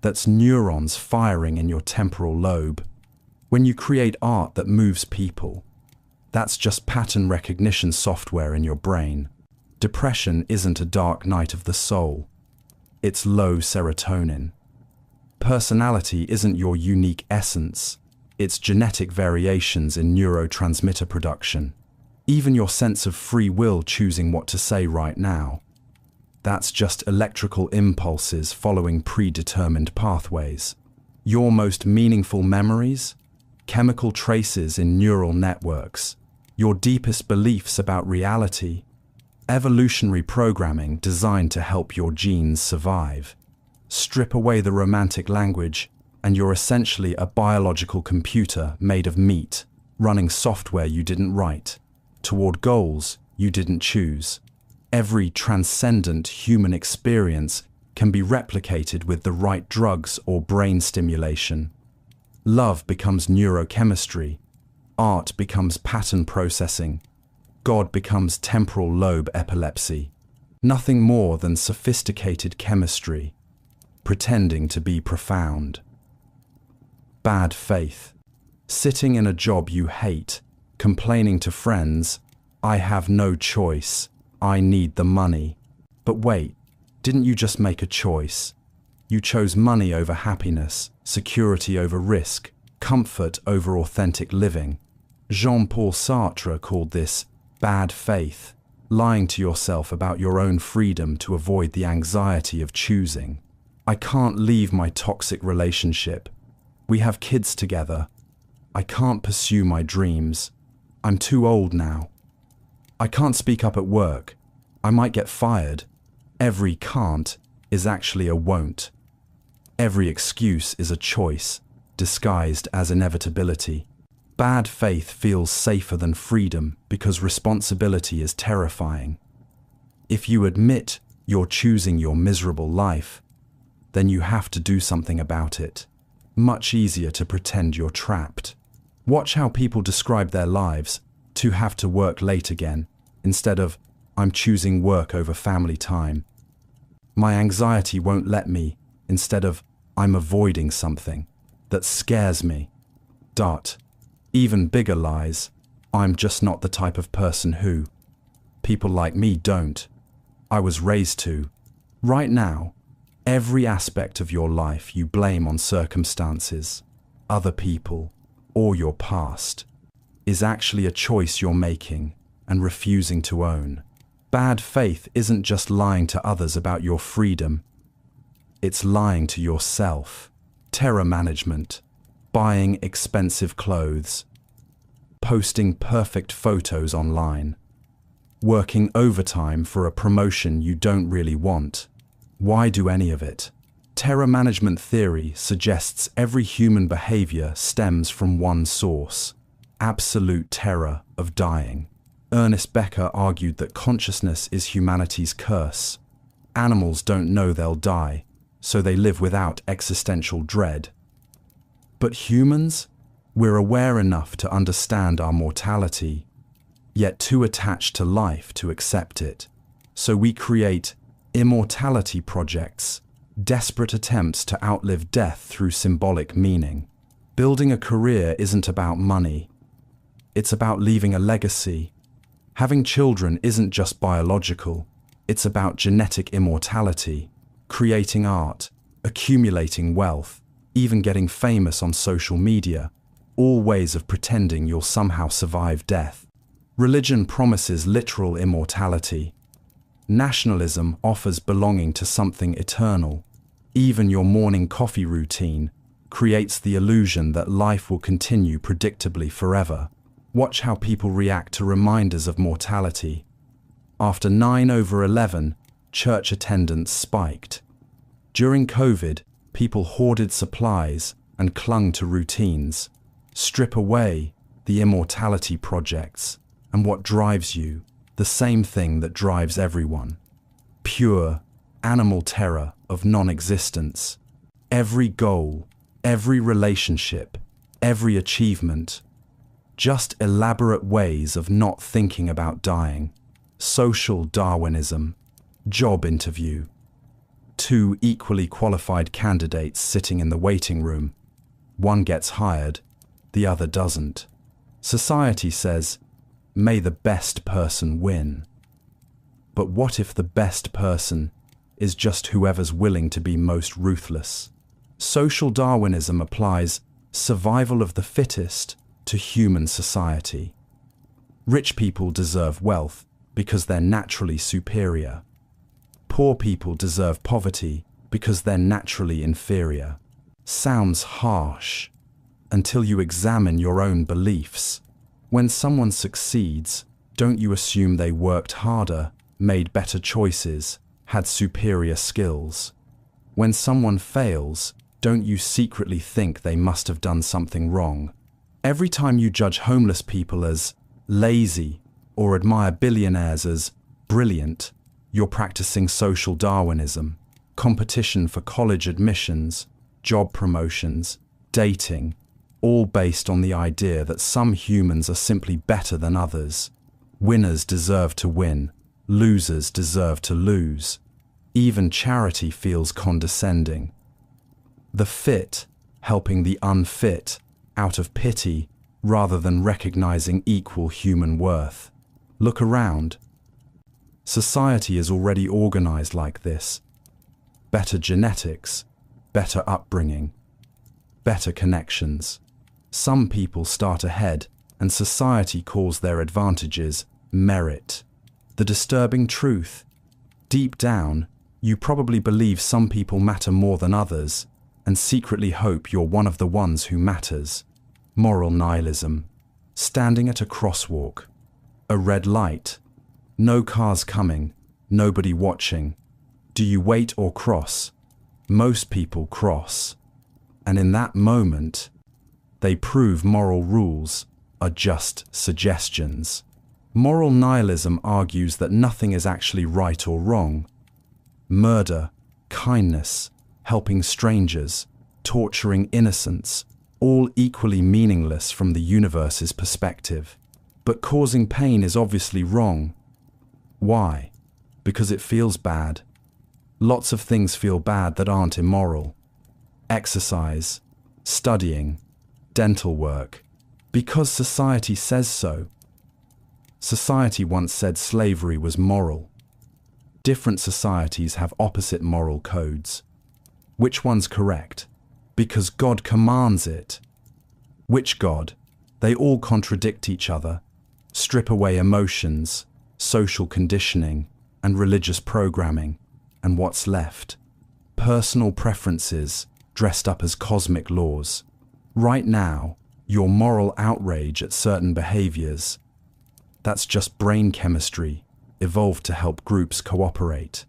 that's neurons firing in your temporal lobe. When you create art that moves people, that's just pattern recognition software in your brain. Depression isn't a dark night of the soul. It's low serotonin. Personality isn't your unique essence. It's genetic variations in neurotransmitter production. Even your sense of free will choosing what to say right now. That's just electrical impulses following predetermined pathways. Your most meaningful memories? Chemical traces in neural networks. Your deepest beliefs about reality? Evolutionary programming designed to help your genes survive. Strip away the romantic language, and you're essentially a biological computer made of meat, running software you didn't write, toward goals you didn't choose. Every transcendent human experience can be replicated with the right drugs or brain stimulation. Love becomes neurochemistry. Art becomes pattern processing. God becomes temporal lobe epilepsy. Nothing more than sophisticated chemistry, pretending to be profound. Bad faith. Sitting in a job you hate, complaining to friends, "I have no choice, I need the money." But wait, didn't you just make a choice? You chose money over happiness, security over risk, comfort over authentic living. Jean-Paul Sartre called this bad faith, lying to yourself about your own freedom to avoid the anxiety of choosing. I can't leave my toxic relationship. We have kids together. I can't pursue my dreams. I'm too old now. I can't speak up at work. I might get fired. Every can't is actually a won't. Every excuse is a choice, disguised as inevitability. Bad faith feels safer than freedom because responsibility is terrifying. If you admit you're choosing your miserable life, then you have to do something about it. Much easier to pretend you're trapped. Watch how people describe their lives: to have to work late again, instead of "I'm choosing work over family time." My anxiety won't let me, instead of "I'm avoiding something that scares me." Even bigger lies: "I'm just not the type of person who." People like me don't. I was raised to. Right now, every aspect of your life you blame on circumstances, other people, or your past is actually a choice you're making and refusing to own. Bad faith isn't just lying to others about your freedom. It's lying to yourself. Terror management, buying expensive clothes, posting perfect photos online, working overtime for a promotion you don't really want. Why do any of it? Terror management theory suggests every human behavior stems from one source: absolute terror of dying. Ernest Becker argued that consciousness is humanity's curse. Animals don't know they'll die, so they live without existential dread. But humans? We're aware enough to understand our mortality, yet too attached to life to accept it. So we create immortality projects, desperate attempts to outlive death through symbolic meaning. Building a career isn't about money. It's about leaving a legacy. Having children isn't just biological. It's about genetic immortality. Creating art, accumulating wealth, even getting famous on social media, all ways of pretending you'll somehow survive death. Religion promises literal immortality. Nationalism offers belonging to something eternal. Even your morning coffee routine creates the illusion that life will continue predictably forever. Watch how people react to reminders of mortality. After 9/11, church attendance spiked. During COVID, people hoarded supplies and clung to routines. Strip away the immortality projects, and what drives you? The same thing that drives everyone. Pure, animal terror of non-existence. Every goal, every relationship, every achievement. Just elaborate ways of not thinking about dying. Social Darwinism. Job interview. Two equally qualified candidates sitting in the waiting room. One gets hired, the other doesn't. Society says, "May the best person win." But what if the best person is just whoever's willing to be most ruthless? Social Darwinism applies survival of the fittest to human society. Rich people deserve wealth because they're naturally superior. Poor people deserve poverty because they're naturally inferior. Sounds harsh until you examine your own beliefs. When someone succeeds, don't you assume they worked harder, made better choices, had superior skills? When someone fails, don't you secretly think they must have done something wrong? Every time you judge homeless people as lazy or admire billionaires as brilliant, you're practicing social Darwinism, competition for college admissions, job promotions, dating, all based on the idea that some humans are simply better than others. Winners deserve to win, losers deserve to lose. Even charity feels condescending. The fit helping the unfit out of pity rather than recognizing equal human worth. Look around. Society is already organized like this. Better genetics, better upbringing, better connections. Some people start ahead, and society calls their advantages merit. The disturbing truth: deep down, you probably believe some people matter more than others, and secretly hope you're one of the ones who matters. Moral nihilism. Standing at a crosswalk. A red light. No cars coming, nobody watching. Do you wait or cross? Most people cross. And in that moment, they prove moral rules are just suggestions. Moral nihilism argues that nothing is actually right or wrong. Murder, kindness, helping strangers, torturing innocents, all equally meaningless from the universe's perspective. But causing pain is obviously wrong. Why? Because it feels bad. Lots of things feel bad that aren't immoral. Exercise, studying, dental work. Because society says so. Society once said slavery was moral. Different societies have opposite moral codes. Which one's correct? Because God commands it. Which God? They all contradict each other. Strip away emotions, social conditioning, and religious programming, and what's left? Personal preferences dressed up as cosmic laws. Right now, your moral outrage at certain behaviors, that's just brain chemistry, evolved to help groups cooperate.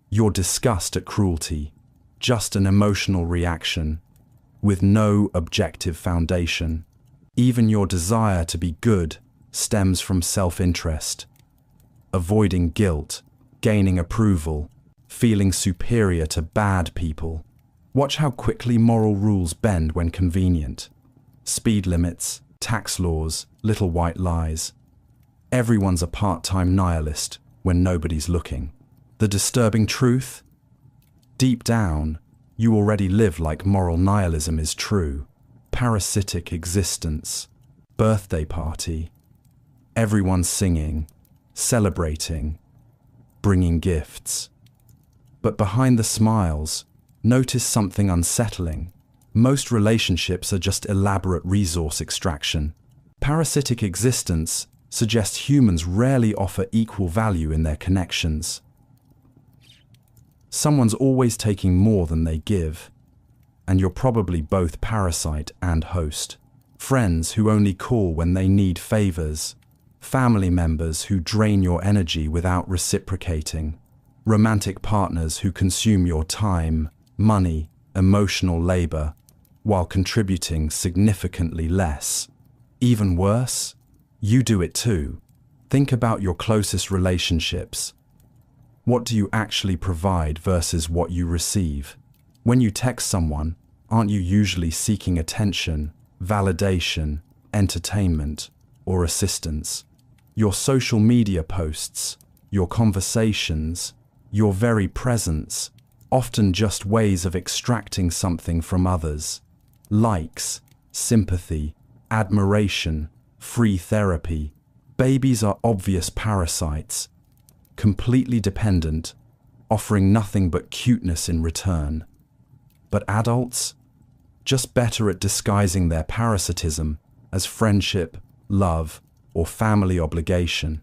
Your disgust at cruelty, just an emotional reaction, with no objective foundation. Even your desire to be good stems from self-interest. Avoiding guilt, gaining approval, feeling superior to bad people. Watch how quickly moral rules bend when convenient. Speed limits, tax laws, little white lies. Everyone's a part-time nihilist when nobody's looking. The disturbing truth? Deep down, you already live like moral nihilism is true. Parasitic existence, birthday party. Everyone's singing, celebrating, bringing gifts. But behind the smiles, notice something unsettling. Most relationships are just elaborate resource extraction. Parasitic existence suggests humans rarely offer equal value in their connections. Someone's always taking more than they give, and you're probably both parasite and host. Friends who only call when they need favors. Family members who drain your energy without reciprocating. Romantic partners who consume your time, money, emotional labor, while contributing significantly less. Even worse, you do it too. Think about your closest relationships. What do you actually provide versus what you receive? When you text someone, aren't you usually seeking attention, validation, entertainment, or assistance? Your social media posts, your conversations, your very presence, often just ways of extracting something from others. Likes, sympathy, admiration, free therapy. Babies are obvious parasites, completely dependent, offering nothing but cuteness in return. But adults? Just better at disguising their parasitism as friendship, love, or family obligation.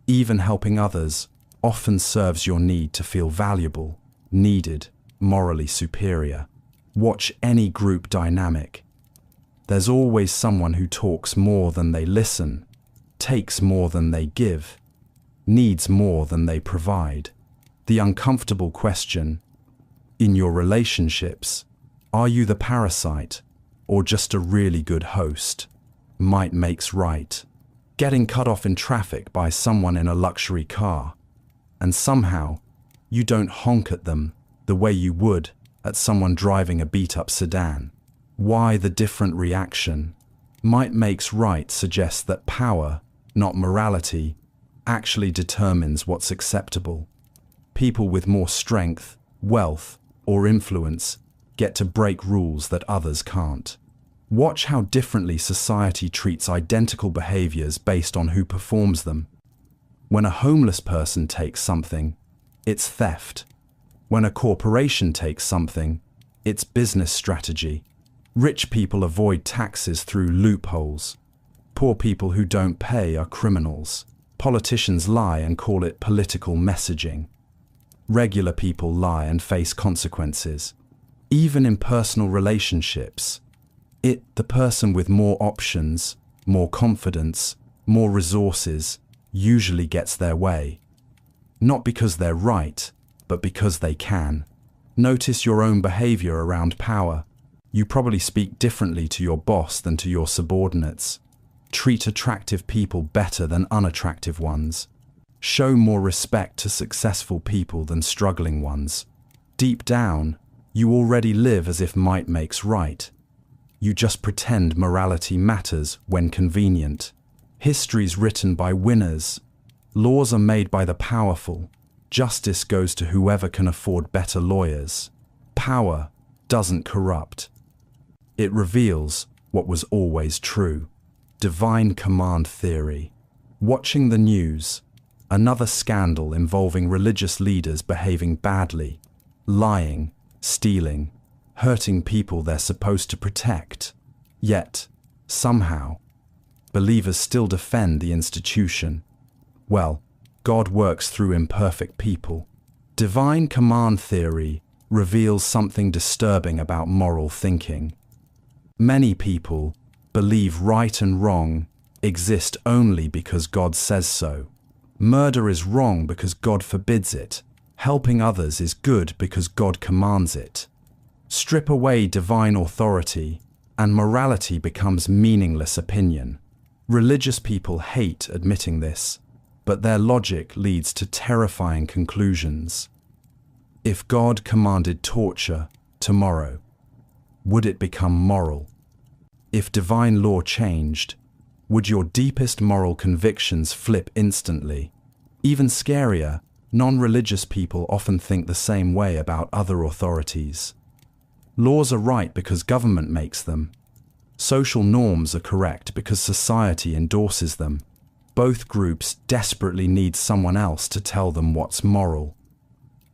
Even helping others often serves your need to feel valuable, needed, morally superior. Watch any group dynamic. There's always someone who talks more than they listen, takes more than they give, needs more than they provide. The uncomfortable question: in your relationships, are you the parasite or just a really good host? Might makes right. Getting cut off in traffic by someone in a luxury car, and somehow you don't honk at them the way you would at someone driving a beat-up sedan. Why the different reaction? Might makes right suggests that power, not morality, actually determines what's acceptable. People with more strength, wealth, or influence get to break rules that others can't. Watch how differently society treats identical behaviors based on who performs them. When a homeless person takes something, it's theft. When a corporation takes something, it's business strategy. Rich people avoid taxes through loopholes. Poor people who don't pay are criminals. Politicians lie and call it political messaging. Regular people lie and face consequences. Even in personal relationships, the person with more options, more confidence, more resources, usually gets their way. Not because they're right, but because they can. Notice your own behavior around power. You probably speak differently to your boss than to your subordinates. Treat attractive people better than unattractive ones. Show more respect to successful people than struggling ones. Deep down, you already live as if might makes right. You just pretend morality matters when convenient. History's written by winners. Laws are made by the powerful. Justice goes to whoever can afford better lawyers. Power doesn't corrupt. It reveals what was always true. Divine command theory. Watching the news. Another scandal involving religious leaders behaving badly, lying, stealing, hurting people they're supposed to protect. Yet, somehow, believers still defend the institution. Well, God works through imperfect people. Divine command theory reveals something disturbing about moral thinking. Many people believe right and wrong exist only because God says so. Murder is wrong because God forbids it. Helping others is good because God commands it. Strip away divine authority, and morality becomes meaningless opinion. Religious people hate admitting this, but their logic leads to terrifying conclusions. If God commanded torture tomorrow, would it become moral? If divine law changed, would your deepest moral convictions flip instantly? Even scarier, non-religious people often think the same way about other authorities. Laws are right because government makes them. Social norms are correct because society endorses them. Both groups desperately need someone else to tell them what's moral,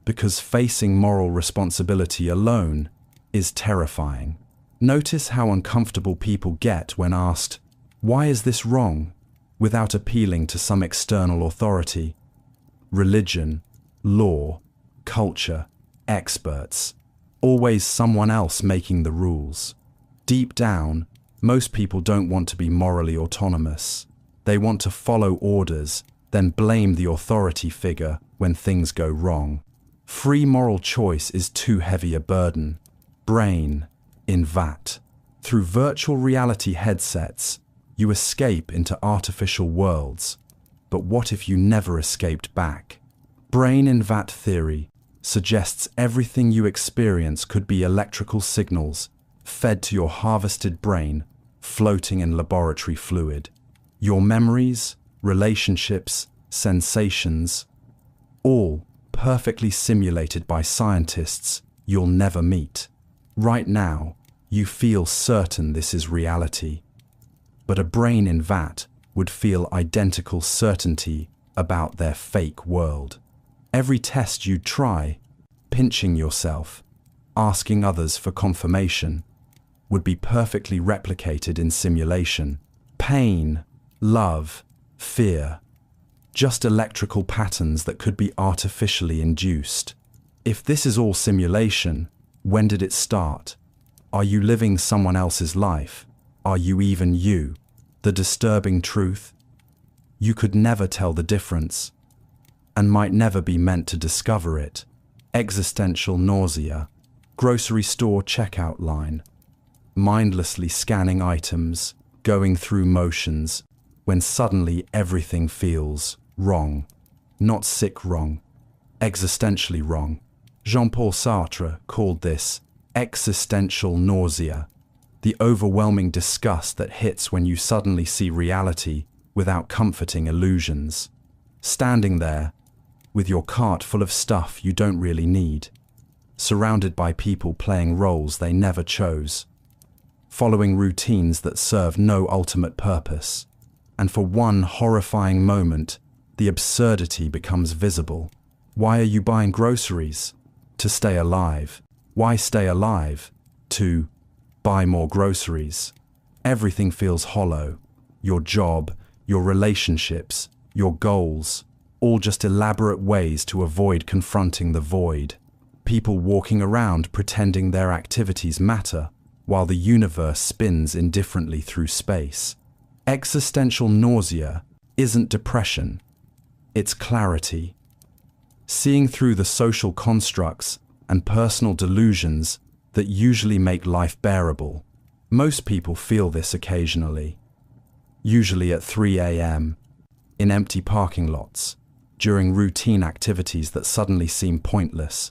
because facing moral responsibility alone is terrifying. Notice how uncomfortable people get when asked, "Why is this wrong?" without appealing to some external authority. Religion, law, culture, experts. Always someone else making the rules. Deep down, most people don't want to be morally autonomous. They want to follow orders, then blame the authority figure when things go wrong. Free moral choice is too heavy a burden. Brain in vat. Through virtual reality headsets, you escape into artificial worlds. But what if you never escaped back? Brain in vat theory suggests everything you experience could be electrical signals fed to your harvested brain, floating in laboratory fluid. Your memories, relationships, sensations, all perfectly simulated by scientists you'll never meet. Right now, you feel certain this is reality. But a brain in vat would feel identical certainty about their fake world. Every test you'd try, pinching yourself, asking others for confirmation, would be perfectly replicated in simulation. Pain, love, fear. Just electrical patterns that could be artificially induced. If this is all simulation, when did it start? Are you living someone else's life? Are you even you? The disturbing truth? You could never tell the difference, and might never be meant to discover it. Existential nausea. Grocery store checkout line. Mindlessly scanning items, going through motions, when suddenly everything feels wrong. Not sick wrong, existentially wrong. Jean-Paul Sartre called this existential nausea, the overwhelming disgust that hits when you suddenly see reality without comforting illusions. Standing there, with your cart full of stuff you don't really need, surrounded by people playing roles they never chose, following routines that serve no ultimate purpose, and for one horrifying moment, the absurdity becomes visible. Why are you buying groceries? To stay alive. Why stay alive? To buy more groceries. Everything feels hollow. Your job, your relationships, your goals, all just elaborate ways to avoid confronting the void. People walking around pretending their activities matter, while the universe spins indifferently through space. Existential nausea isn't depression, it's clarity. Seeing through the social constructs and personal delusions that usually make life bearable. Most people feel this occasionally, usually at 3 a.m., in empty parking lots, during routine activities that suddenly seem pointless.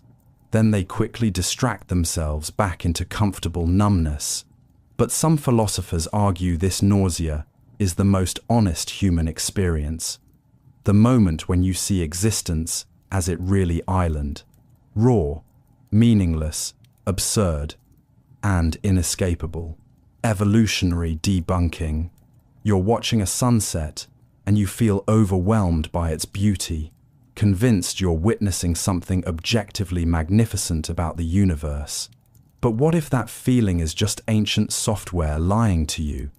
Then they quickly distract themselves back into comfortable numbness. But some philosophers argue this nausea is the most honest human experience. The moment when you see existence as it really island, raw, meaningless, absurd, and inescapable. Evolutionary debunking. You're watching a sunset and you feel overwhelmed by its beauty, convinced you're witnessing something objectively magnificent about the universe. But what if that feeling is just ancient software lying to you?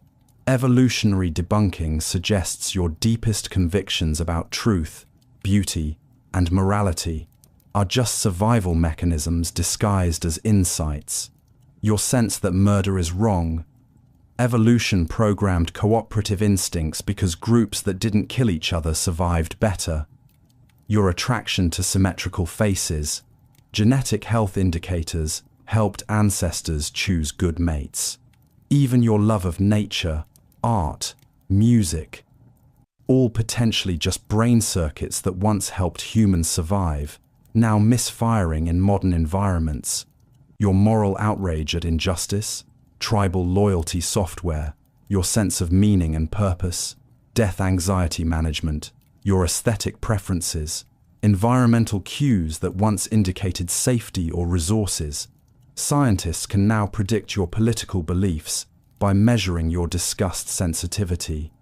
Evolutionary debunking suggests your deepest convictions about truth, beauty, and morality are just survival mechanisms disguised as insights. Your sense that murder is wrong. Evolution programmed cooperative instincts because groups that didn't kill each other survived better. Your attraction to symmetrical faces. Genetic health indicators helped ancestors choose good mates. Even your love of nature, art, music, all potentially just brain circuits that once helped humans survive, now misfiring in modern environments. Your moral outrage at injustice, tribal loyalty software, your sense of meaning and purpose, death anxiety management, your aesthetic preferences, environmental cues that once indicated safety or resources. Scientists can now predict your political beliefs by measuring your disgust sensitivity.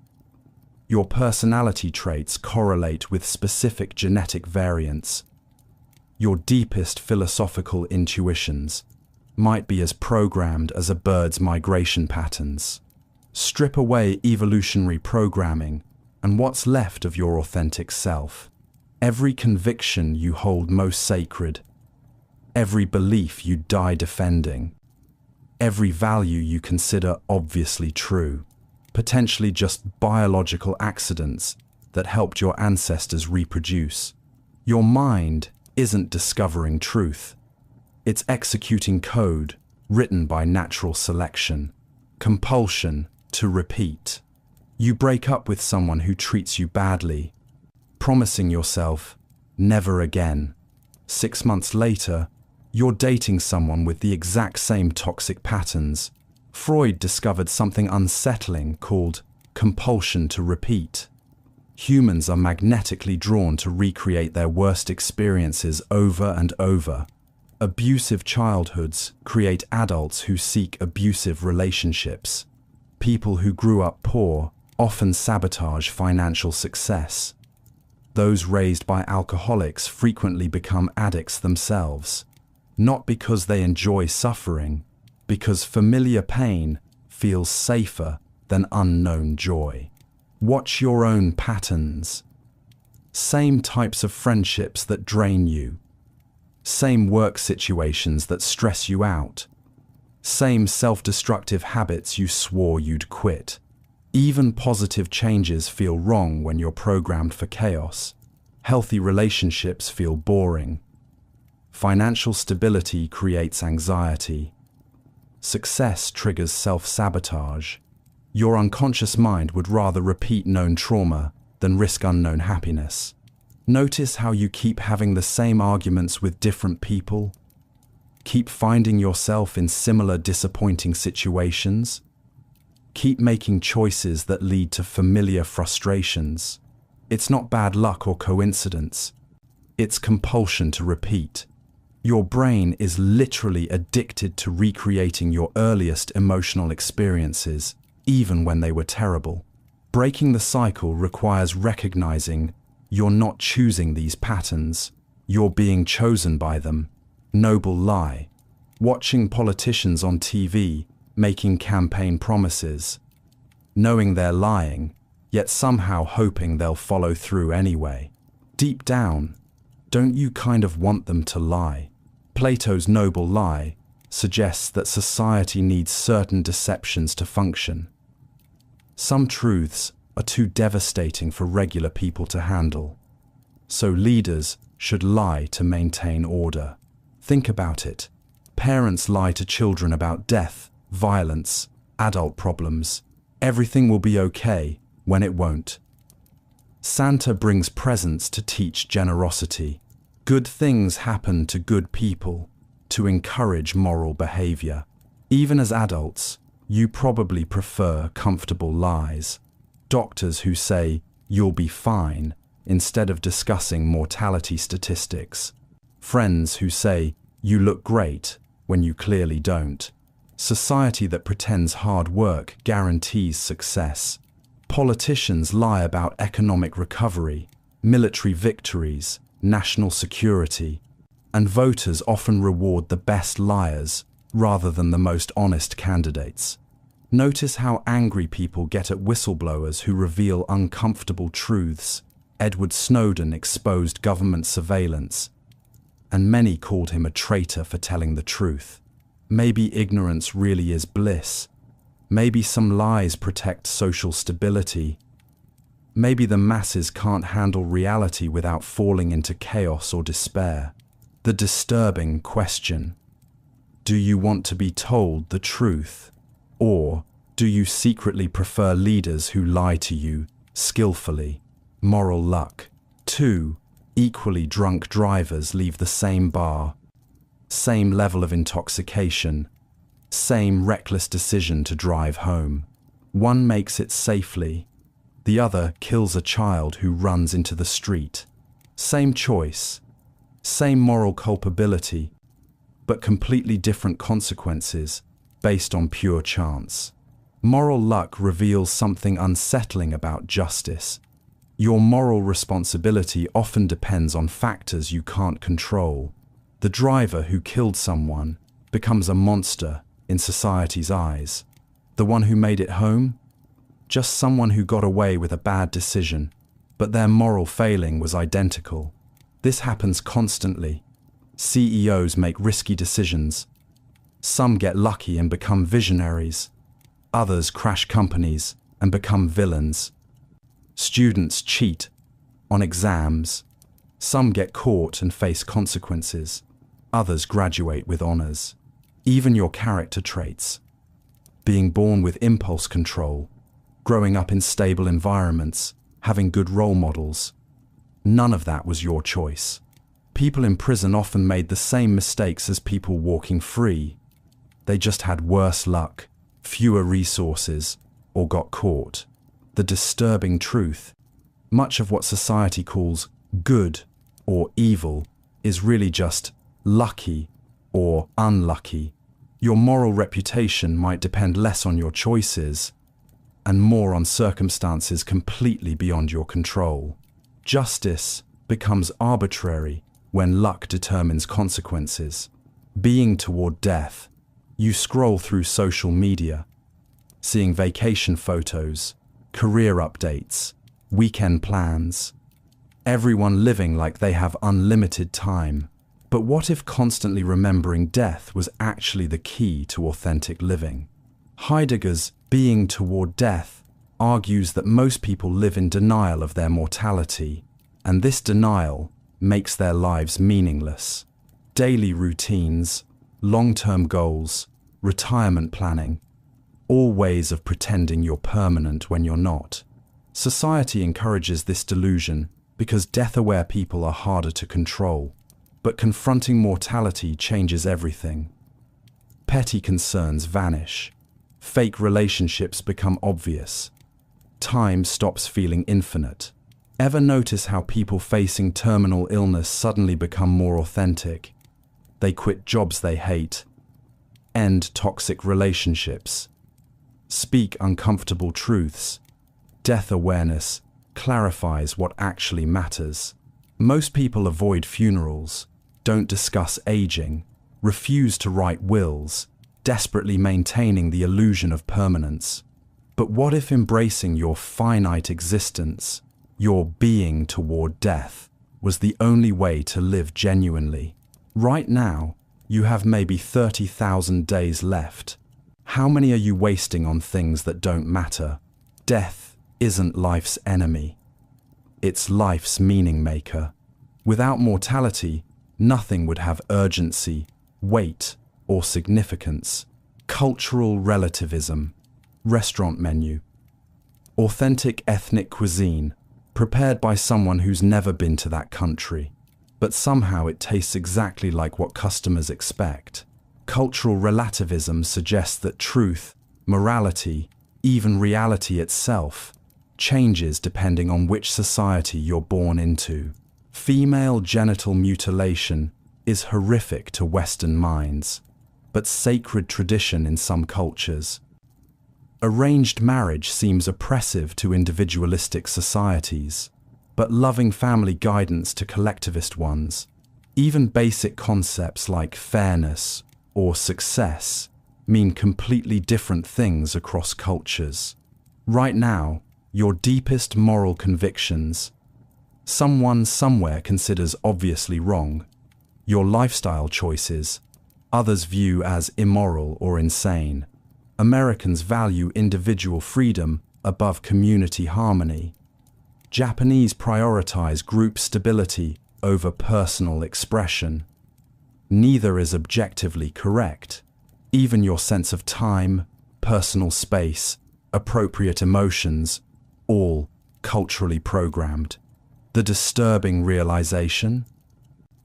Your personality traits correlate with specific genetic variants. Your deepest philosophical intuitions might be as programmed as a bird's migration patterns. Strip away evolutionary programming and what's left of your authentic self. Every conviction you hold most sacred, every belief you die defending, every value you consider obviously true, potentially just biological accidents that helped your ancestors reproduce. Your mind isn't discovering truth. It's executing code written by natural selection, compulsion to repeat. You break up with someone who treats you badly, promising yourself, never again. 6 months later, you're dating someone with the exact same toxic patterns. Freud discovered something unsettling called compulsion to repeat. Humans are magnetically drawn to recreate their worst experiences over and over. Abusive childhoods create adults who seek abusive relationships. People who grew up poor often sabotage financial success. Those raised by alcoholics frequently become addicts themselves, not because they enjoy suffering, because familiar pain feels safer than unknown joy. Watch your own patterns. Same types of friendships that drain you. Same work situations that stress you out. Same self-destructive habits you swore you'd quit. Even positive changes feel wrong when you're programmed for chaos. Healthy relationships feel boring. Financial stability creates anxiety. Success triggers self-sabotage. Your unconscious mind would rather repeat known trauma than risk unknown happiness. Notice how you keep having the same arguments with different people. Keep finding yourself in similar disappointing situations. Keep making choices that lead to familiar frustrations. It's not bad luck or coincidence. It's compulsion to repeat. Your brain is literally addicted to recreating your earliest emotional experiences, even when they were terrible. Breaking the cycle requires recognizing you're not choosing these patterns, you're being chosen by them. Noble lie. Watching politicians on TV making campaign promises, knowing they're lying, yet somehow hoping they'll follow through anyway. Deep down, don't you kind of want them to lie? Plato's noble lie suggests that society needs certain deceptions to function. Some truths are too devastating for regular people to handle, so leaders should lie to maintain order. Think about it. Parents lie to children about death, violence, adult problems. Everything will be okay when it won't. Santa brings presents to teach generosity. Good things happen to good people to encourage moral behavior. Even as adults, you probably prefer comfortable lies. Doctors who say, "You'll be fine," instead of discussing mortality statistics. Friends who say, "You look great," when you clearly don't. Society that pretends hard work guarantees success. Politicians lie about economic recovery, military victories, national security, and voters often reward the best liars rather than the most honest candidates. Notice how angry people get at whistleblowers who reveal uncomfortable truths. Edward Snowden exposed government surveillance, and many called him a traitor for telling the truth. Maybe ignorance really is bliss. Maybe some lies protect social stability. Maybe the masses can't handle reality without falling into chaos or despair. The disturbing question: do you want to be told the truth? Or do you secretly prefer leaders who lie to you skillfully? Moral luck. 2. Equally drunk drivers leave the same bar. Same level of intoxication. Same reckless decision to drive home. One makes it safely. The other kills a child who runs into the street. Same choice. Same moral culpability, but completely different consequences based on pure chance. Moral luck reveals something unsettling about justice. Your moral responsibility often depends on factors you can't control. The driver who killed someone becomes a monster in society's eyes. The one who made it home? Just someone who got away with a bad decision, but their moral failing was identical. This happens constantly. CEOs make risky decisions. Some get lucky and become visionaries. Others crash companies and become villains. Students cheat on exams. Some get caught and face consequences. Others graduate with honors. Even your character traits. Being born with impulse control, growing up in stable environments, having good role models. None of that was your choice. People in prison often made the same mistakes as people walking free. They just had worse luck, fewer resources, or got caught. The disturbing truth: much of what society calls good or evil is really just lucky or unlucky. Your moral reputation might depend less on your choices and more on circumstances completely beyond your control. Justice becomes arbitrary when luck determines consequences. Being toward death, you scroll through social media, seeing vacation photos, career updates, weekend plans. Everyone living like they have unlimited time. But what if constantly remembering death was actually the key to authentic living? Heidegger's Being Toward Death argues that most people live in denial of their mortality, and this denial makes their lives meaningless. Daily routines, long-term goals, retirement planning, all ways of pretending you're permanent when you're not. Society encourages this delusion because death-aware people are harder to control, but confronting mortality changes everything. Petty concerns vanish. Fake relationships become obvious. Time stops feeling infinite. Ever notice how people facing terminal illness suddenly become more authentic? They quit jobs they hate, end toxic relationships, speak uncomfortable truths. Death awareness clarifies what actually matters. Most people avoid funerals, don't discuss aging, refuse to write wills, desperately maintaining the illusion of permanence. But what if embracing your finite existence, your being toward death, was the only way to live genuinely? Right now, you have maybe 30,000 days left. How many are you wasting on things that don't matter? Death isn't life's enemy. It's life's meaning maker. Without mortality, nothing would have urgency, weight, or significance. Cultural relativism. Restaurant menu. Authentic ethnic cuisine, prepared by someone who's never been to that country. But somehow it tastes exactly like what customers expect. Cultural relativism suggests that truth, morality, even reality itself, changes depending on which society you're born into. Female genital mutilation is horrific to Western minds, but sacred tradition in some cultures. Arranged marriage seems oppressive to individualistic societies, but loving family guidance to collectivist ones. Even basic concepts like fairness or success mean completely different things across cultures. Right now, your deepest moral convictions, someone somewhere considers obviously wrong. Your lifestyle choices, others view as immoral or insane. Americans value individual freedom above community harmony. Japanese prioritize group stability over personal expression. Neither is objectively correct. Even your sense of time, personal space, appropriate emotions, all culturally programmed. The disturbing realization?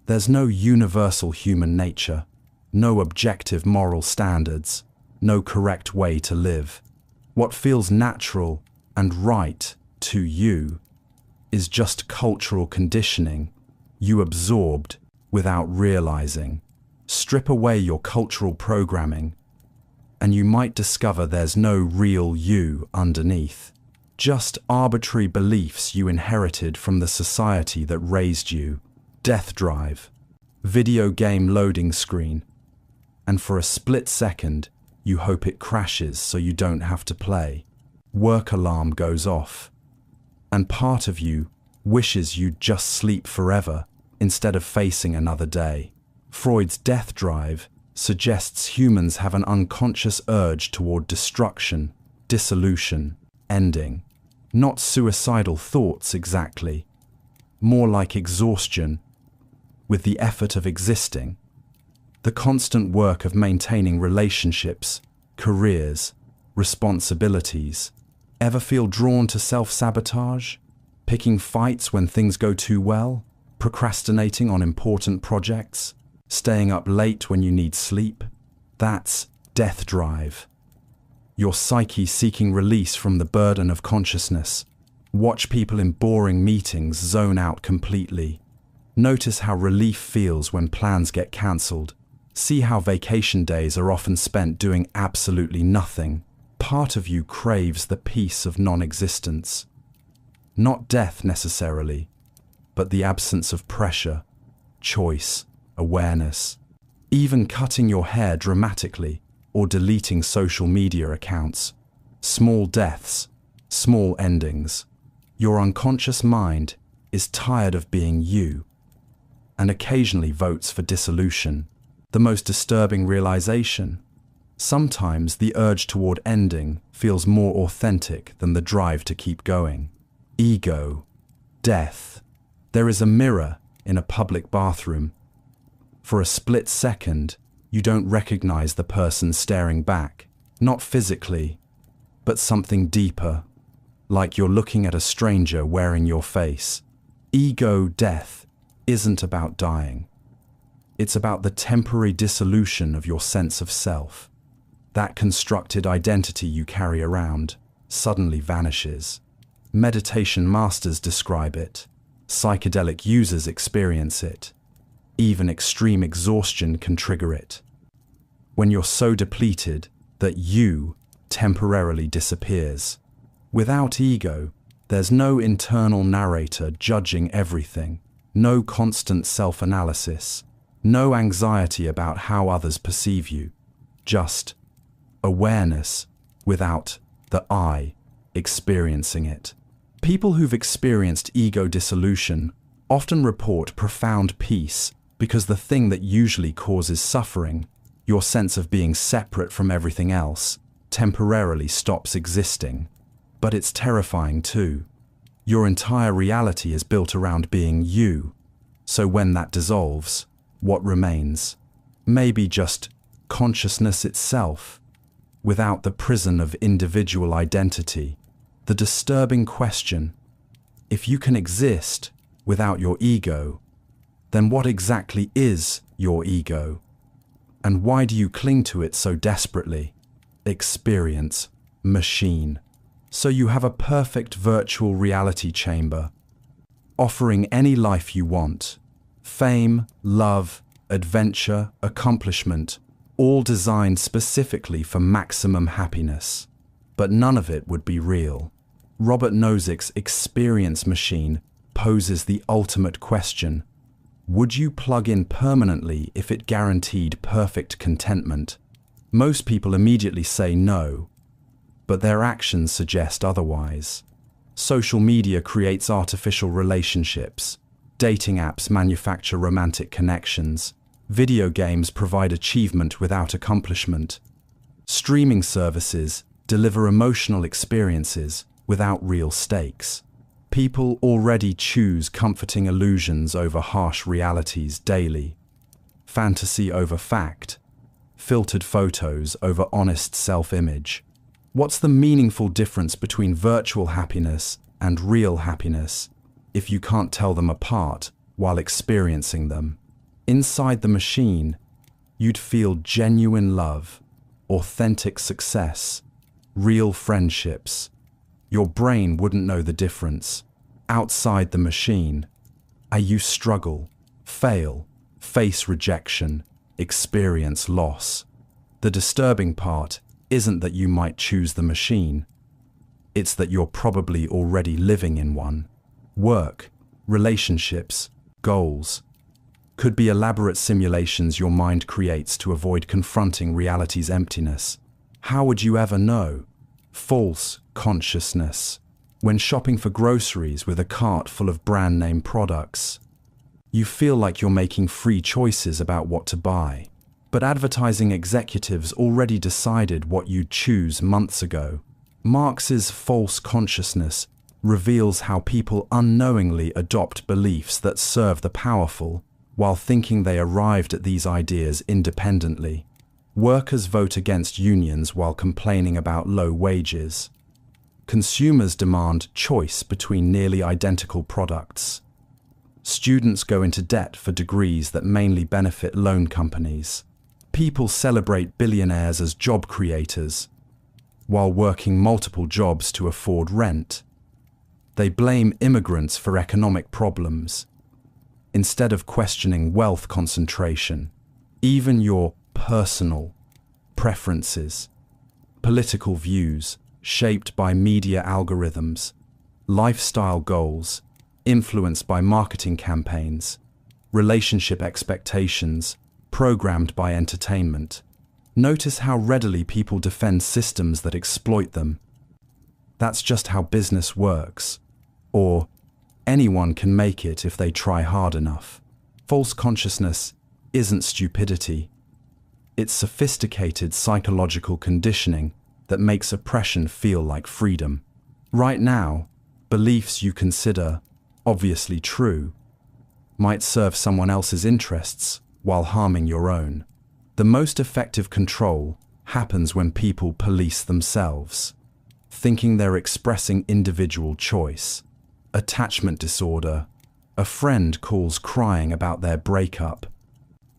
There's no universal human nature, no objective moral standards, no correct way to live. What feels natural and right to you is just cultural conditioning you absorbed without realizing. Strip away your cultural programming, and you might discover there's no real you underneath. Just arbitrary beliefs you inherited from the society that raised you. Death drive, video game loading screen, and for a split second, you hope it crashes so you don't have to play. Work alarm goes off, and part of you wishes you'd just sleep forever instead of facing another day. Freud's death drive suggests humans have an unconscious urge toward destruction, dissolution, ending. Not suicidal thoughts exactly, more like exhaustion with the effort of existing. The constant work of maintaining relationships, careers, responsibilities. Ever feel drawn to self-sabotage? Picking fights when things go too well? Procrastinating on important projects? Staying up late when you need sleep? That's death drive. Your psyche seeking release from the burden of consciousness. Watch people in boring meetings zone out completely. Notice how relief feels when plans get cancelled. See how vacation days are often spent doing absolutely nothing. Part of you craves the peace of non-existence. Not death necessarily, but the absence of pressure, choice, awareness. Even cutting your hair dramatically or deleting social media accounts. Small deaths, Small endings. Your unconscious mind is tired of being you and occasionally votes for dissolution. The most disturbing realization: sometimes the urge toward ending feels more authentic than the drive to keep going. Ego. Death. There is a mirror in a public bathroom. For a split second, you don't recognize the person staring back, not physically, but something deeper, like you're looking at a stranger wearing your face. Ego death isn't about dying. It's about the temporary dissolution of your sense of self. That constructed identity you carry around suddenly vanishes. Meditation masters describe it. Psychedelic users experience it. Even extreme exhaustion can trigger it. When you're so depleted that you temporarily disappears. Without ego, there's no internal narrator judging everything, no constant self-analysis, no anxiety about how others perceive you, just awareness without the I experiencing it. People who've experienced ego dissolution often report profound peace because the thing that usually causes suffering, your sense of being separate from everything else, temporarily stops existing. But it's terrifying too. Your entire reality is built around being you. So when that dissolves, what remains? Maybe just consciousness itself, without the prison of individual identity. The disturbing question: if you can exist without your ego, then what exactly is your ego? And why do you cling to it so desperately? Experience machine. So you have a perfect virtual reality chamber, offering any life you want. Fame, love, adventure, accomplishment, all designed specifically for maximum happiness. But none of it would be real. Robert Nozick's experience machine poses the ultimate question: would you plug in permanently if it guaranteed perfect contentment? Most people immediately say no, but their actions suggest otherwise. Social media creates artificial relationships. Dating apps manufacture romantic connections. Video games provide achievement without accomplishment. Streaming services deliver emotional experiences without real stakes. People already choose comforting illusions over harsh realities daily. Fantasy over fact. Filtered photos over honest self-image. What's the meaningful difference between virtual happiness and real happiness if you can't tell them apart while experiencing them? Inside the machine, you'd feel genuine love, authentic success, real friendships. Your brain wouldn't know the difference. Outside the machine, you struggle, fail, face rejection, experience loss. The disturbing part isn't that you might choose the machine. It's that you're probably already living in one. Work, relationships, goals could be elaborate simulations your mind creates to avoid confronting reality's emptiness. How would you ever know? False consciousness. When shopping for groceries with a cart full of brand-name products, you feel like you're making free choices about what to buy. But advertising executives already decided what you'd choose months ago. Marx's false consciousness reveals how people unknowingly adopt beliefs that serve the powerful while thinking they arrived at these ideas independently. Workers vote against unions while complaining about low wages. Consumers demand choice between nearly identical products. Students go into debt for degrees that mainly benefit loan companies. People celebrate billionaires as job creators, while working multiple jobs to afford rent. They blame immigrants for economic problems, instead of questioning wealth concentration. Even your personal preferences, political views shaped by media algorithms, lifestyle goals influenced by marketing campaigns, relationship expectations programmed by entertainment. Notice how readily people defend systems that exploit them. That's just how business works. Or, anyone can make it if they try hard enough. False consciousness isn't stupidity. It's sophisticated psychological conditioning that makes oppression feel like freedom. Right now, beliefs you consider obviously true might serve someone else's interests while harming your own. The most effective control happens when people police themselves, thinking they're expressing individual choice. Attachment disorder. A friend calls crying about their breakup,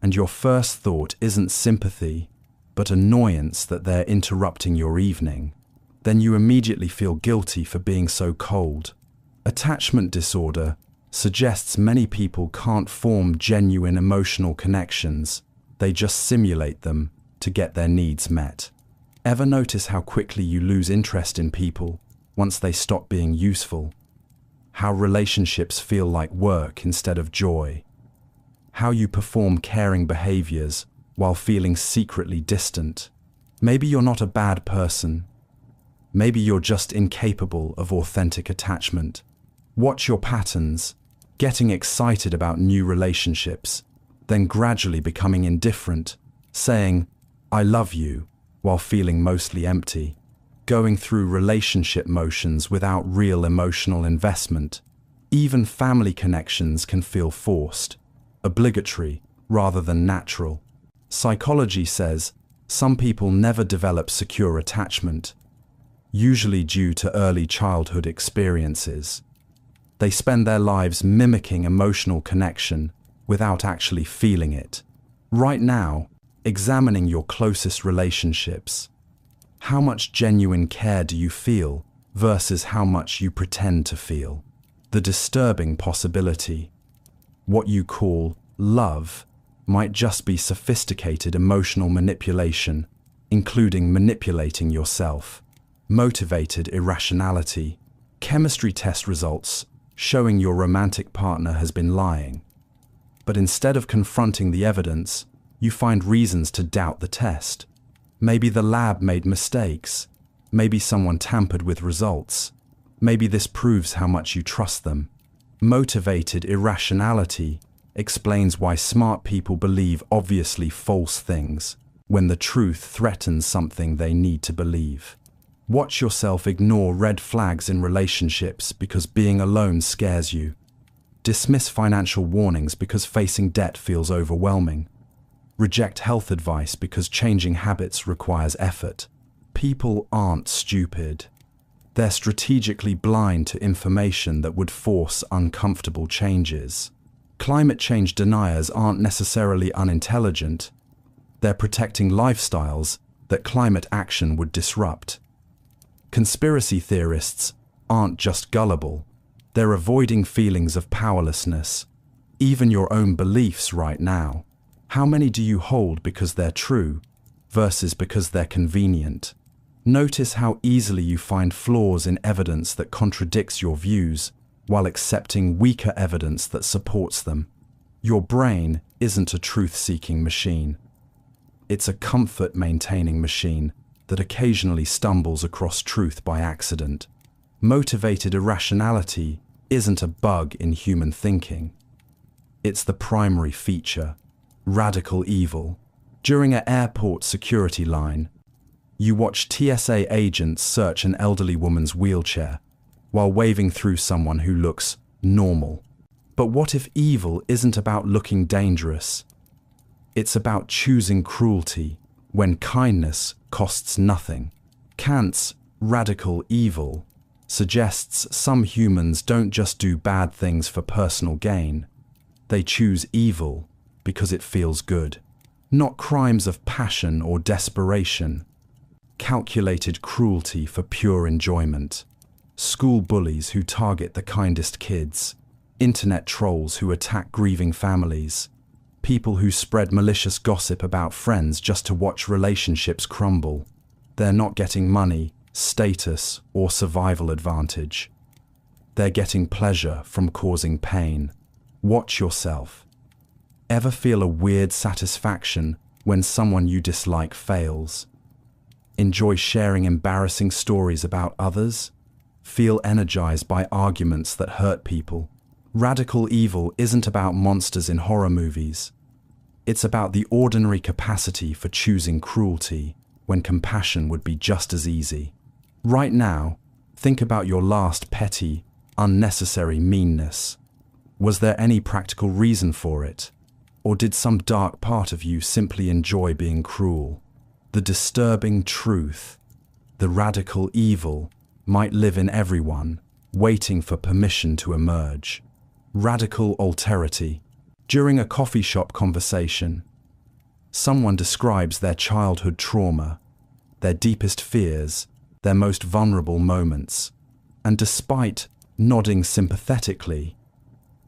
and your first thought isn't sympathy, but annoyance that they're interrupting your evening. Then you immediately feel guilty for being so cold. Attachment disorder suggests many people can't form genuine emotional connections. They just simulate them to get their needs met. Ever notice how quickly you lose interest in people once they stop being useful? How relationships feel like work instead of joy? How you perform caring behaviors while feeling secretly distant? Maybe you're not a bad person. Maybe you're just incapable of authentic attachment. Watch your patterns, getting excited about new relationships, then gradually becoming indifferent, saying, "I love you," while feeling mostly empty, going through relationship motions without real emotional investment. Even family connections can feel forced, obligatory, rather than natural. Psychology says some people never develop secure attachment, usually due to early childhood experiences. They spend their lives mimicking emotional connection without actually feeling it. Right now, examining your closest relationships. How much genuine care do you feel versus how much you pretend to feel? The disturbing possibility. What you call love might just be sophisticated emotional manipulation, including manipulating yourself. Motivated irrationality. Chemistry test results showing your romantic partner has been lying. But instead of confronting the evidence, you find reasons to doubt the test. Maybe the lab made mistakes. Maybe someone tampered with results. Maybe this proves how much you trust them. Motivated irrationality explains why smart people believe obviously false things when the truth threatens something they need to believe. Watch yourself ignore red flags in relationships because being alone scares you. Dismiss financial warnings because facing debt feels overwhelming. Reject health advice because changing habits requires effort. People aren't stupid. They're strategically blind to information that would force uncomfortable changes. Climate change deniers aren't necessarily unintelligent. They're protecting lifestyles that climate action would disrupt. Conspiracy theorists aren't just gullible. They're avoiding feelings of powerlessness, even your own beliefs right now. How many do you hold because they're true versus because they're convenient? Notice how easily you find flaws in evidence that contradicts your views while accepting weaker evidence that supports them. Your brain isn't a truth-seeking machine. It's a comfort-maintaining machine that occasionally stumbles across truth by accident. Motivated irrationality isn't a bug in human thinking. It's the primary feature. Radical evil. During an airport security line, you watch TSA agents search an elderly woman's wheelchair while waving through someone who looks normal. But what if evil isn't about looking dangerous? It's about choosing cruelty when kindness costs nothing. Kant's radical evil suggests some humans don't just do bad things for personal gain. They choose evil because it feels good. Not crimes of passion or desperation. Calculated cruelty for pure enjoyment. School bullies who target the kindest kids. Internet trolls who attack grieving families. People who spread malicious gossip about friends just to watch relationships crumble. They're not getting money, status, or survival advantage. They're getting pleasure from causing pain. Watch yourself. Ever feel a weird satisfaction when someone you dislike fails? Enjoy sharing embarrassing stories about others? feel energized by arguments that hurt people. Radical evil isn't about monsters in horror movies. It's about the ordinary capacity for choosing cruelty when compassion would be just as easy. Right now, think about your last petty, unnecessary meanness. Was there any practical reason for it? Or did some dark part of you simply enjoy being cruel? The disturbing truth, the radical evil, might live in everyone, waiting for permission to emerge. Radical alterity. During a coffee shop conversation, someone describes their childhood trauma, their deepest fears, their most vulnerable moments, and despite nodding sympathetically,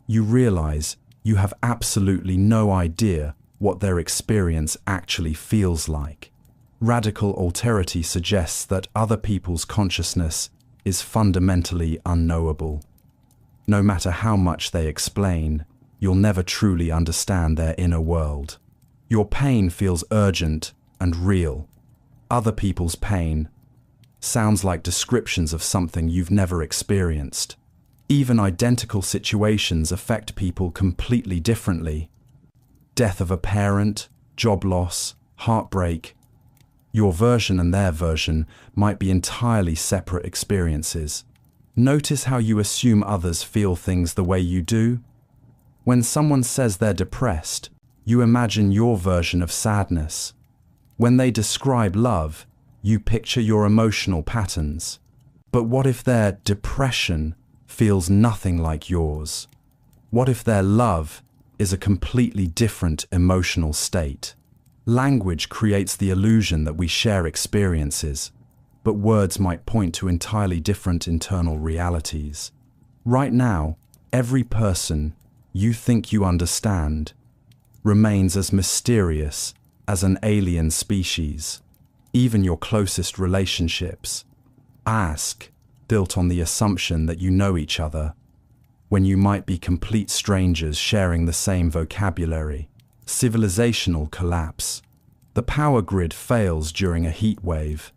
you realize you have absolutely no idea what their experience actually feels like. Radical alterity suggests that other people's consciousness is fundamentally unknowable. No matter how much they explain, you'll never truly understand their inner world. Your pain feels urgent and real. Other people's pain sounds like descriptions of something you've never experienced. Even identical situations affect people completely differently. Death of a parent, job loss, heartbreak. Your version and their version might be entirely separate experiences. Notice how you assume others feel things the way you do. When someone says they're depressed, you imagine your version of sadness. When they describe love, you picture your emotional patterns. But what if their depression feels nothing like yours? What if their love is a completely different emotional state? Language creates the illusion that we share experiences, but words might point to entirely different internal realities. Right now, every person you think you understand remains as mysterious as an alien species. Even your closest relationships, built on the assumption that you know each other, when you might be complete strangers sharing the same vocabulary. Civilizational collapse. The power grid fails during a heat wave,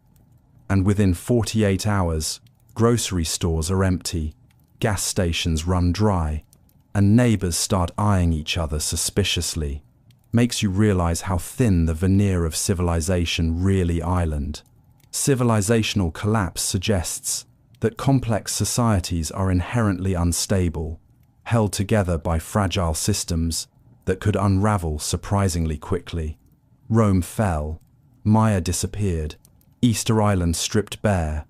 and within 48 hours, grocery stores are empty, gas stations run dry, and neighbors start eyeing each other suspiciously. Makes you realize how thin the veneer of civilization really island. Civilizational collapse suggests that complex societies are inherently unstable, held together by fragile systems that could unravel surprisingly quickly. Rome fell, Maya disappeared, Easter Island stripped bare.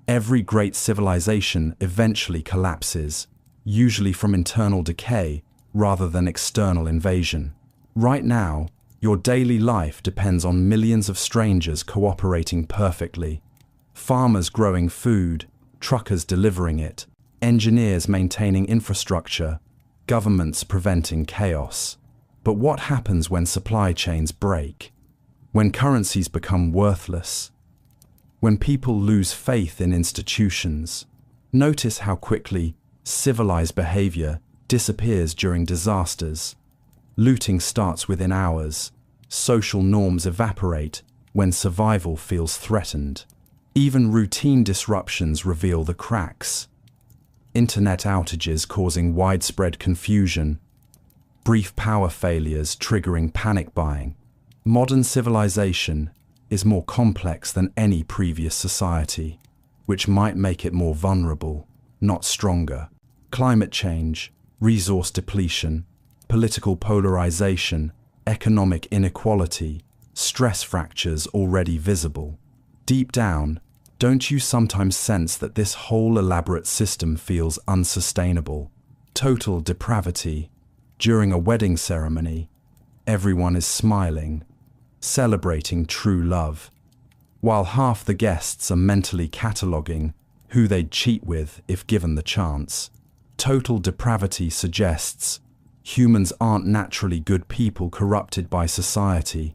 Every great civilization eventually collapses, usually from internal decay rather than external invasion. Right now, your daily life depends on millions of strangers cooperating perfectly. Farmers growing food, truckers delivering it, engineers maintaining infrastructure, governments preventing chaos. But what happens when supply chains break? When currencies become worthless? When people lose faith in institutions? Notice how quickly civilized behavior disappears during disasters. Looting starts within hours. Social norms evaporate when survival feels threatened. Even routine disruptions reveal the cracks. Internet outages causing widespread confusion. Brief power failures triggering panic buying. Modern civilization is more complex than any previous society, which might make it more vulnerable, not stronger. Climate change, resource depletion, political polarization, economic inequality, stress fractures already visible. Deep down, don't you sometimes sense that this whole elaborate system feels unsustainable? Total depravity. During a wedding ceremony, everyone is smiling, celebrating true love, while half the guests are mentally cataloguing who they'd cheat with if given the chance. Total depravity suggests humans aren't naturally good people corrupted by society.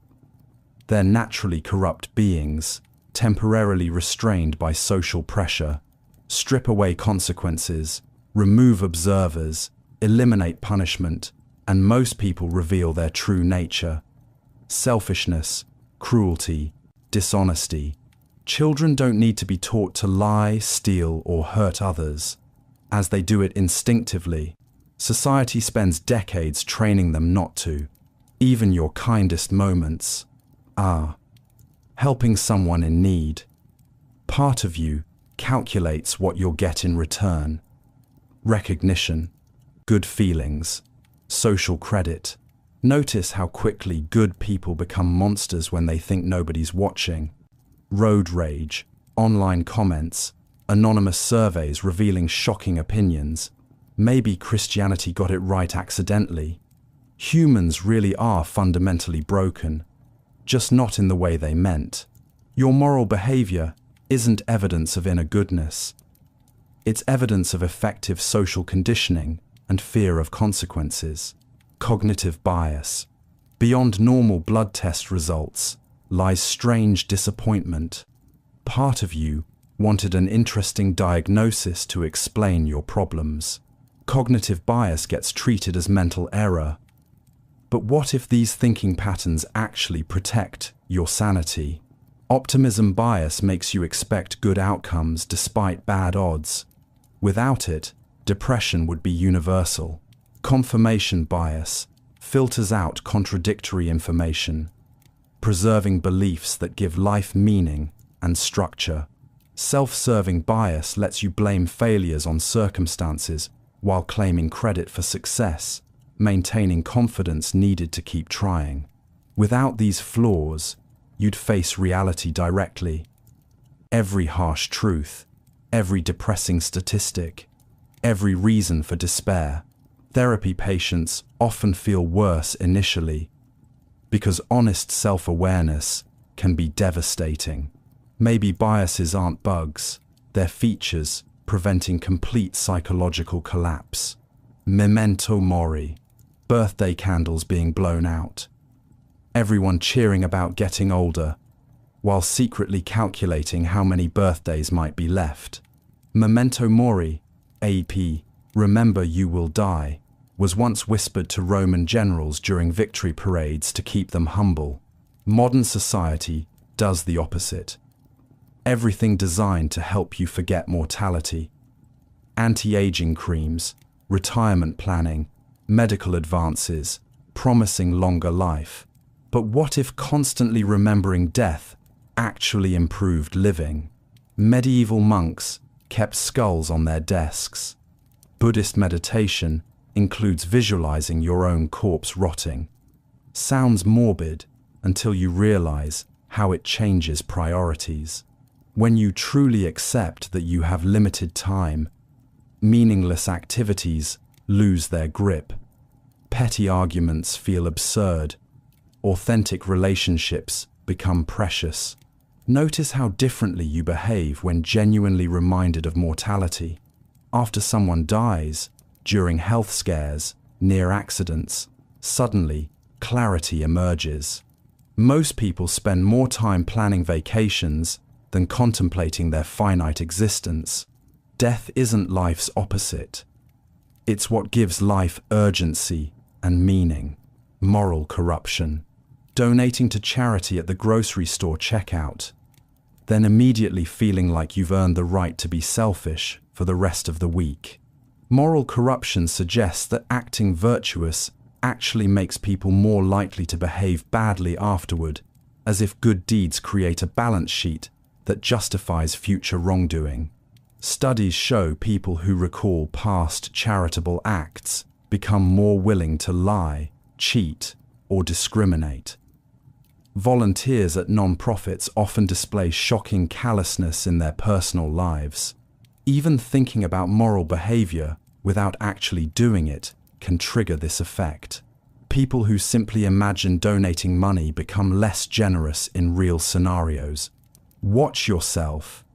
They're naturally corrupt beings, temporarily restrained by social pressure. Strip away consequences, remove observers, eliminate punishment, and most people reveal their true nature. Selfishness, cruelty, dishonesty, Children don't need to be taught to lie, steal, or hurt others, as they do it instinctively. Society spends decades training them not to. Even your kindest moments are helping someone in need. Part of you calculates what you'll get in return. Recognition, good feelings, social credit. Notice how quickly good people become monsters when they think nobody's watching. Road rage, online comments, anonymous surveys revealing shocking opinions. Maybe Christianity got it right accidentally. Humans really are fundamentally broken, just not in the way they meant. Your moral behavior isn't evidence of inner goodness. It's evidence of effective social conditioning and fear of consequences. Cognitive bias. Beyond normal blood test results lies strange disappointment. Part of you wanted an interesting diagnosis to explain your problems. Cognitive bias gets treated as mental error. But what if these thinking patterns actually protect your sanity? Optimism bias makes you expect good outcomes despite bad odds. Without it, depression would be universal. Confirmation bias filters out contradictory information, preserving beliefs that give life meaning and structure. Self-serving bias lets you blame failures on circumstances while claiming credit for success, maintaining confidence needed to keep trying. Without these flaws, you'd face reality directly. Every harsh truth, every depressing statistic, every reason for despair. Therapy patients often feel worse initially because honest self-awareness can be devastating. Maybe biases aren't bugs, they're features preventing complete psychological collapse. Memento mori. Birthday candles being blown out. Everyone cheering about getting older, while secretly calculating how many birthdays might be left. Memento mori, AP, remember you will die, was once whispered to Roman generals during victory parades to keep them humble. Modern society does the opposite. Everything designed to help you forget mortality. Anti-aging creams, retirement planning, medical advances, promising longer life. But what if constantly remembering death actually improved living? Medieval monks kept skulls on their desks. Buddhist meditation includes visualizing your own corpse rotting. Sounds morbid until you realize how it changes priorities. When you truly accept that you have limited time, meaningless activities lose their grip. Petty arguments feel absurd. Authentic relationships become precious. Notice how differently you behave when genuinely reminded of mortality. After someone dies, during health scares, near accidents, suddenly clarity emerges. Most people spend more time planning vacations than contemplating their finite existence. Death isn't life's opposite. It's what gives life urgency and meaning. Moral corruption. Donating to charity at the grocery store checkout, then immediately feeling like you've earned the right to be selfish for the rest of the week. Moral corruption suggests that acting virtuous actually makes people more likely to behave badly afterward, as if good deeds create a balance sheet that justifies future wrongdoing. Studies show people who recall past charitable acts become more willing to lie, cheat, or discriminate. Volunteers at non-profits often display shocking callousness in their personal lives. Even thinking about moral behavior without actually doing it can trigger this effect. People who simply imagine donating money become less generous in real scenarios. Watch yourself.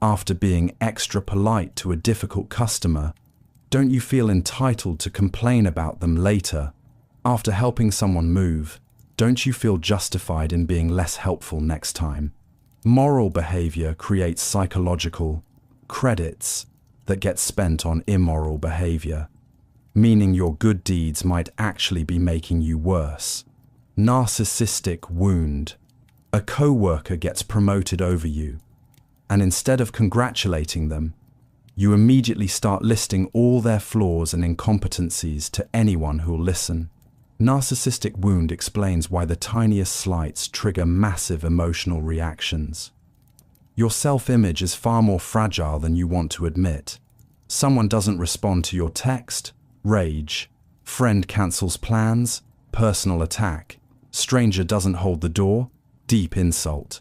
After being extra polite to a difficult customer, don't you feel entitled to complain about them later? After helping someone move, don't you feel justified in being less helpful next time? Moral behavior creates psychological credits that get spent on immoral behavior, meaning your good deeds might actually be making you worse. Narcissistic wound. A co-worker gets promoted over you, and instead of congratulating them, you immediately start listing all their flaws and incompetencies to anyone who'll listen. Narcissistic wound explains why the tiniest slights trigger massive emotional reactions. Your self-image is far more fragile than you want to admit. Someone doesn't respond to your text, rage. Friend cancels plans, personal attack. Stranger doesn't hold the door, deep insult.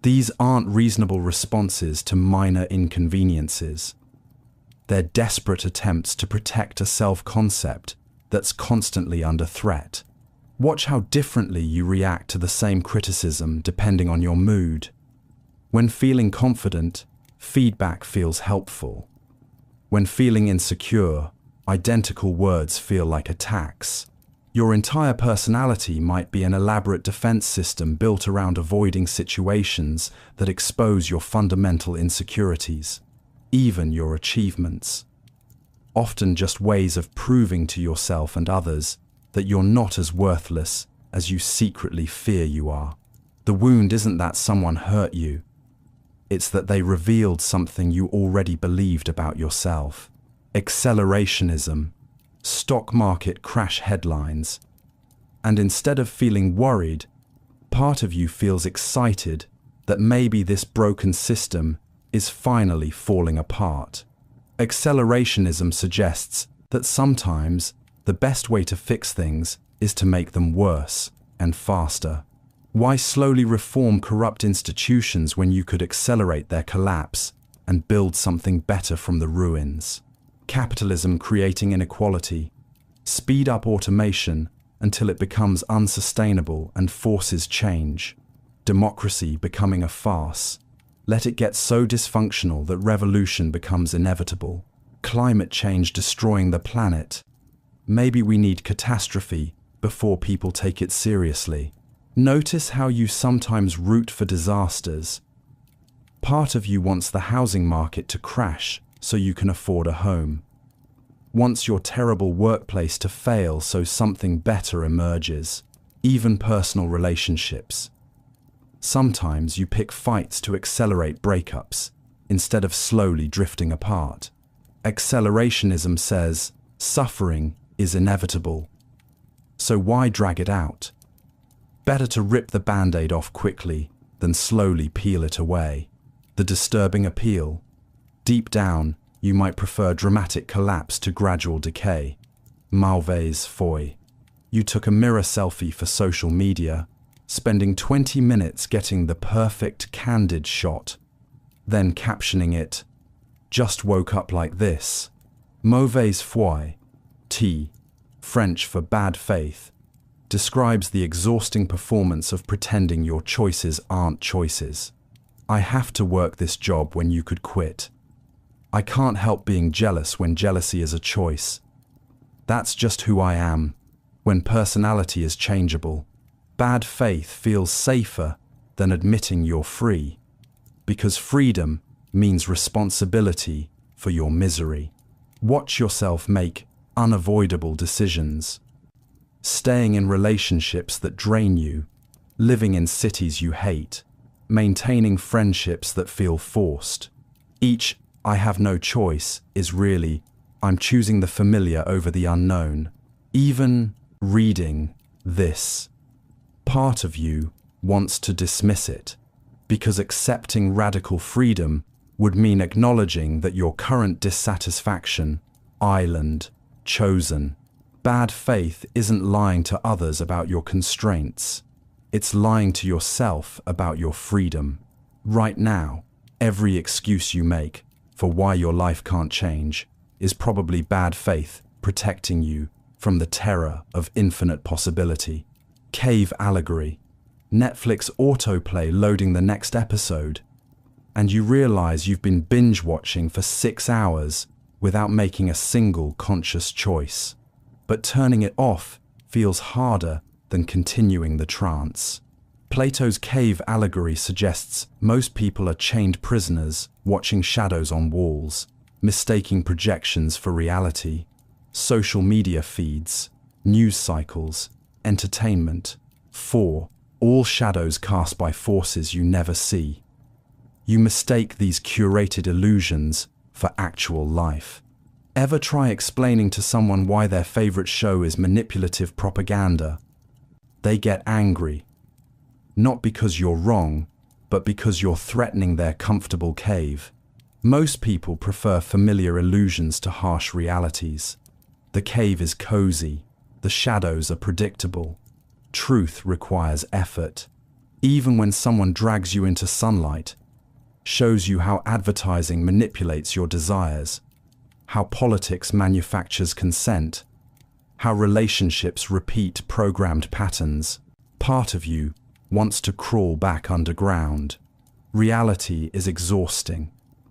These aren't reasonable responses to minor inconveniences. They're desperate attempts to protect a self-concept that's constantly under threat. Watch how differently you react to the same criticism depending on your mood. When feeling confident, feedback feels helpful. When feeling insecure, identical words feel like attacks. Your entire personality might be an elaborate defense system built around avoiding situations that expose your fundamental insecurities, even your achievements. Often just ways of proving to yourself and others that you're not as worthless as you secretly fear you are. The wound isn't that someone hurt you. It's that they revealed something you already believed about yourself. Accelerationism, stock market crash headlines, and instead of feeling worried, part of you feels excited that maybe this broken system is finally falling apart. Accelerationism suggests that sometimes the best way to fix things is to make them worse and faster. Why slowly reform corrupt institutions when you could accelerate their collapse and build something better from the ruins? Capitalism creating inequality. Speed up automation until it becomes unsustainable and forces change. Democracy becoming a farce. Let it get so dysfunctional that revolution becomes inevitable. Climate change destroying the planet. Maybe we need catastrophe before people take it seriously. Notice how you sometimes root for disasters. Part of you wants the housing market to crash so you can afford a home. Wants your terrible workplace to fail so something better emerges. Even personal relationships. Sometimes you pick fights to accelerate breakups instead of slowly drifting apart. Accelerationism says suffering is inevitable. So why drag it out? Better to rip the band-aid off quickly than slowly peel it away. The disturbing appeal. Deep down, you might prefer dramatic collapse to gradual decay. Mauvaise foi. You took a mirror selfie for social media, spending 20 minutes getting the perfect candid shot, then captioning it, "Just woke up like this." Mauvaise foi, T, French for bad faith, describes the exhausting performance of pretending your choices aren't choices. I have to work this job when you could quit. I can't help being jealous when jealousy is a choice. That's just who I am, when personality is changeable. Bad faith feels safer than admitting you're free, because freedom means responsibility for your misery. Watch yourself make unavoidable decisions. Staying in relationships that drain you, living in cities you hate, maintaining friendships that feel forced. Each "I have no choice" is really "I'm choosing the familiar over the unknown." Even reading this, part of you wants to dismiss it, because accepting radical freedom would mean acknowledging that your current dissatisfaction, island, chosen. Bad faith isn't lying to others about your constraints. It's lying to yourself about your freedom. Right now, every excuse you make for why your life can't change is probably bad faith protecting you from the terror of infinite possibility. Cave allegory. Netflix autoplay loading the next episode, and you realize you've been binge watching for 6 hours without making a single conscious choice. But turning it off feels harder than continuing the trance. Plato's cave allegory suggests most people are chained prisoners watching shadows on walls, mistaking projections for reality. Social media feeds, news cycles, entertainment. 4. all shadows cast by forces you never see. You mistake these curated illusions for actual life. Ever try explaining to someone why their favorite show is manipulative propaganda? They get angry. Not because you're wrong, but because you're threatening their comfortable cave. Most people prefer familiar illusions to harsh realities. The cave is cozy. The shadows are predictable. Truth requires effort. Even when someone drags you into sunlight, shows you how advertising manipulates your desires, how politics manufactures consent, how relationships repeat programmed patterns, part of you wants to crawl back underground. Reality is exhausting.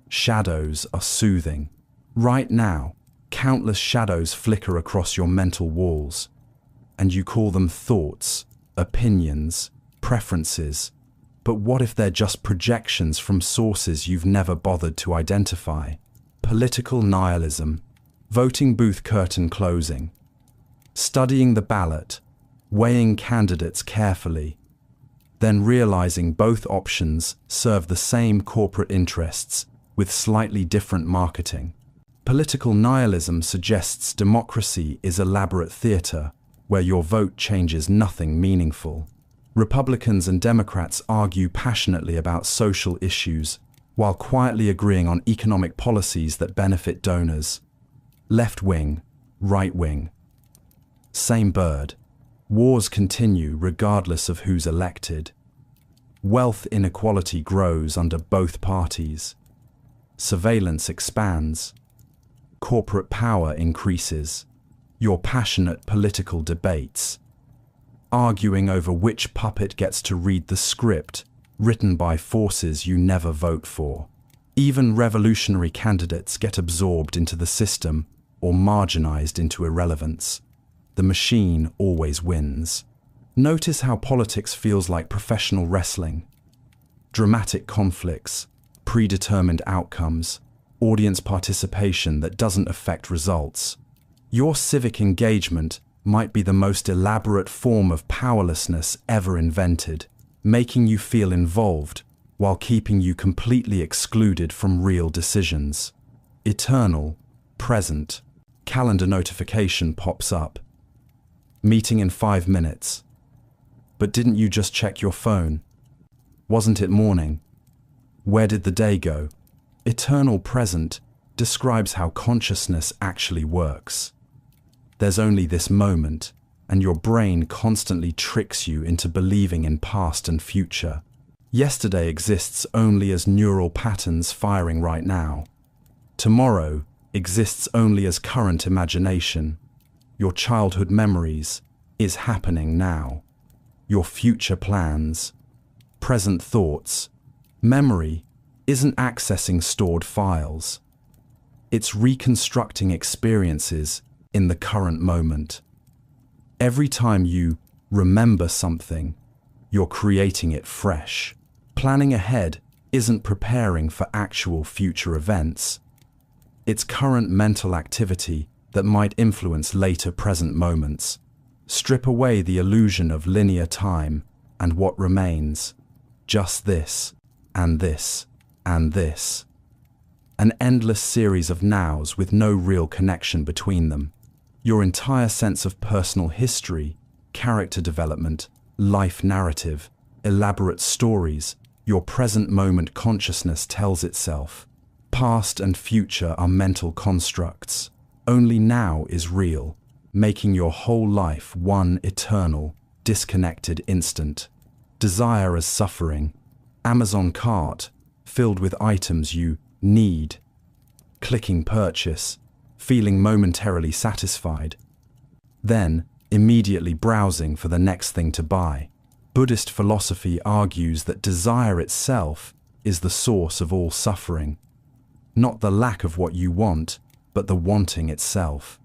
Shadows are soothing. Right now, countless shadows flicker across your mental walls, and you call them thoughts, opinions, preferences. But what if they're just projections from sources you've never bothered to identify? Political nihilism, voting booth curtain closing, studying the ballot, weighing candidates carefully, then realizing both options serve the same corporate interests with slightly different marketing. Political nihilism suggests democracy is elaborate theater where your vote changes nothing meaningful. Republicans and Democrats argue passionately about social issues while quietly agreeing on economic policies that benefit donors. Left wing, right wing. Same bird. Wars continue regardless of who's elected. Wealth inequality grows under both parties. Surveillance expands. Corporate power increases. Your passionate political debates, arguing over which puppet gets to read the script written by forces you never vote for. Even revolutionary candidates get absorbed into the system or marginalized into irrelevance. The machine always wins. Notice how politics feels like professional wrestling. Dramatic conflicts, predetermined outcomes, audience participation that doesn't affect results. Your civic engagement might be the most elaborate form of powerlessness ever invented, making you feel involved while keeping you completely excluded from real decisions. Eternal, present, calendar notification pops up. Meeting in 5 minutes. But didn't you just check your phone? Wasn't it morning? Where did the day go? Eternal present describes how consciousness actually works. There's only this moment, and your brain constantly tricks you into believing in past and future. Yesterday exists only as neural patterns firing right now. Tomorrow exists only as current imagination. Your childhood memories is happening now. Your future plans, present thoughts, memory isn't accessing stored files. It's reconstructing experiences in the current moment. Every time you remember something, you're creating it fresh. Planning ahead isn't preparing for actual future events. It's current mental activity that might influence later present moments. Strip away the illusion of linear time, and what remains? Just this, and this, and this. An endless series of nows with no real connection between them. Your entire sense of personal history, character development, life narrative, elaborate stories, your present moment consciousness tells itself. Past and future are mental constructs. Only now is real, making your whole life one eternal, disconnected instant. Desire as suffering. Amazon cart, filled with items you need. Clicking purchase, feeling momentarily satisfied. Then, immediately browsing for the next thing to buy. Buddhist philosophy argues that desire itself is the source of all suffering. Not the lack of what you want, but the wanting itself.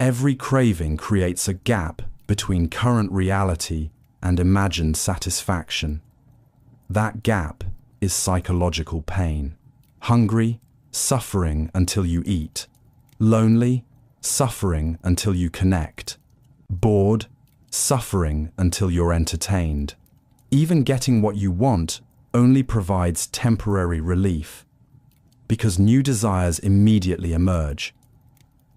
Every craving creates a gap between current reality and imagined satisfaction. That gap is psychological pain. Hungry, suffering until you eat. Lonely, suffering until you connect. Bored, suffering until you're entertained. Even getting what you want only provides temporary relief, because new desires immediately emerge.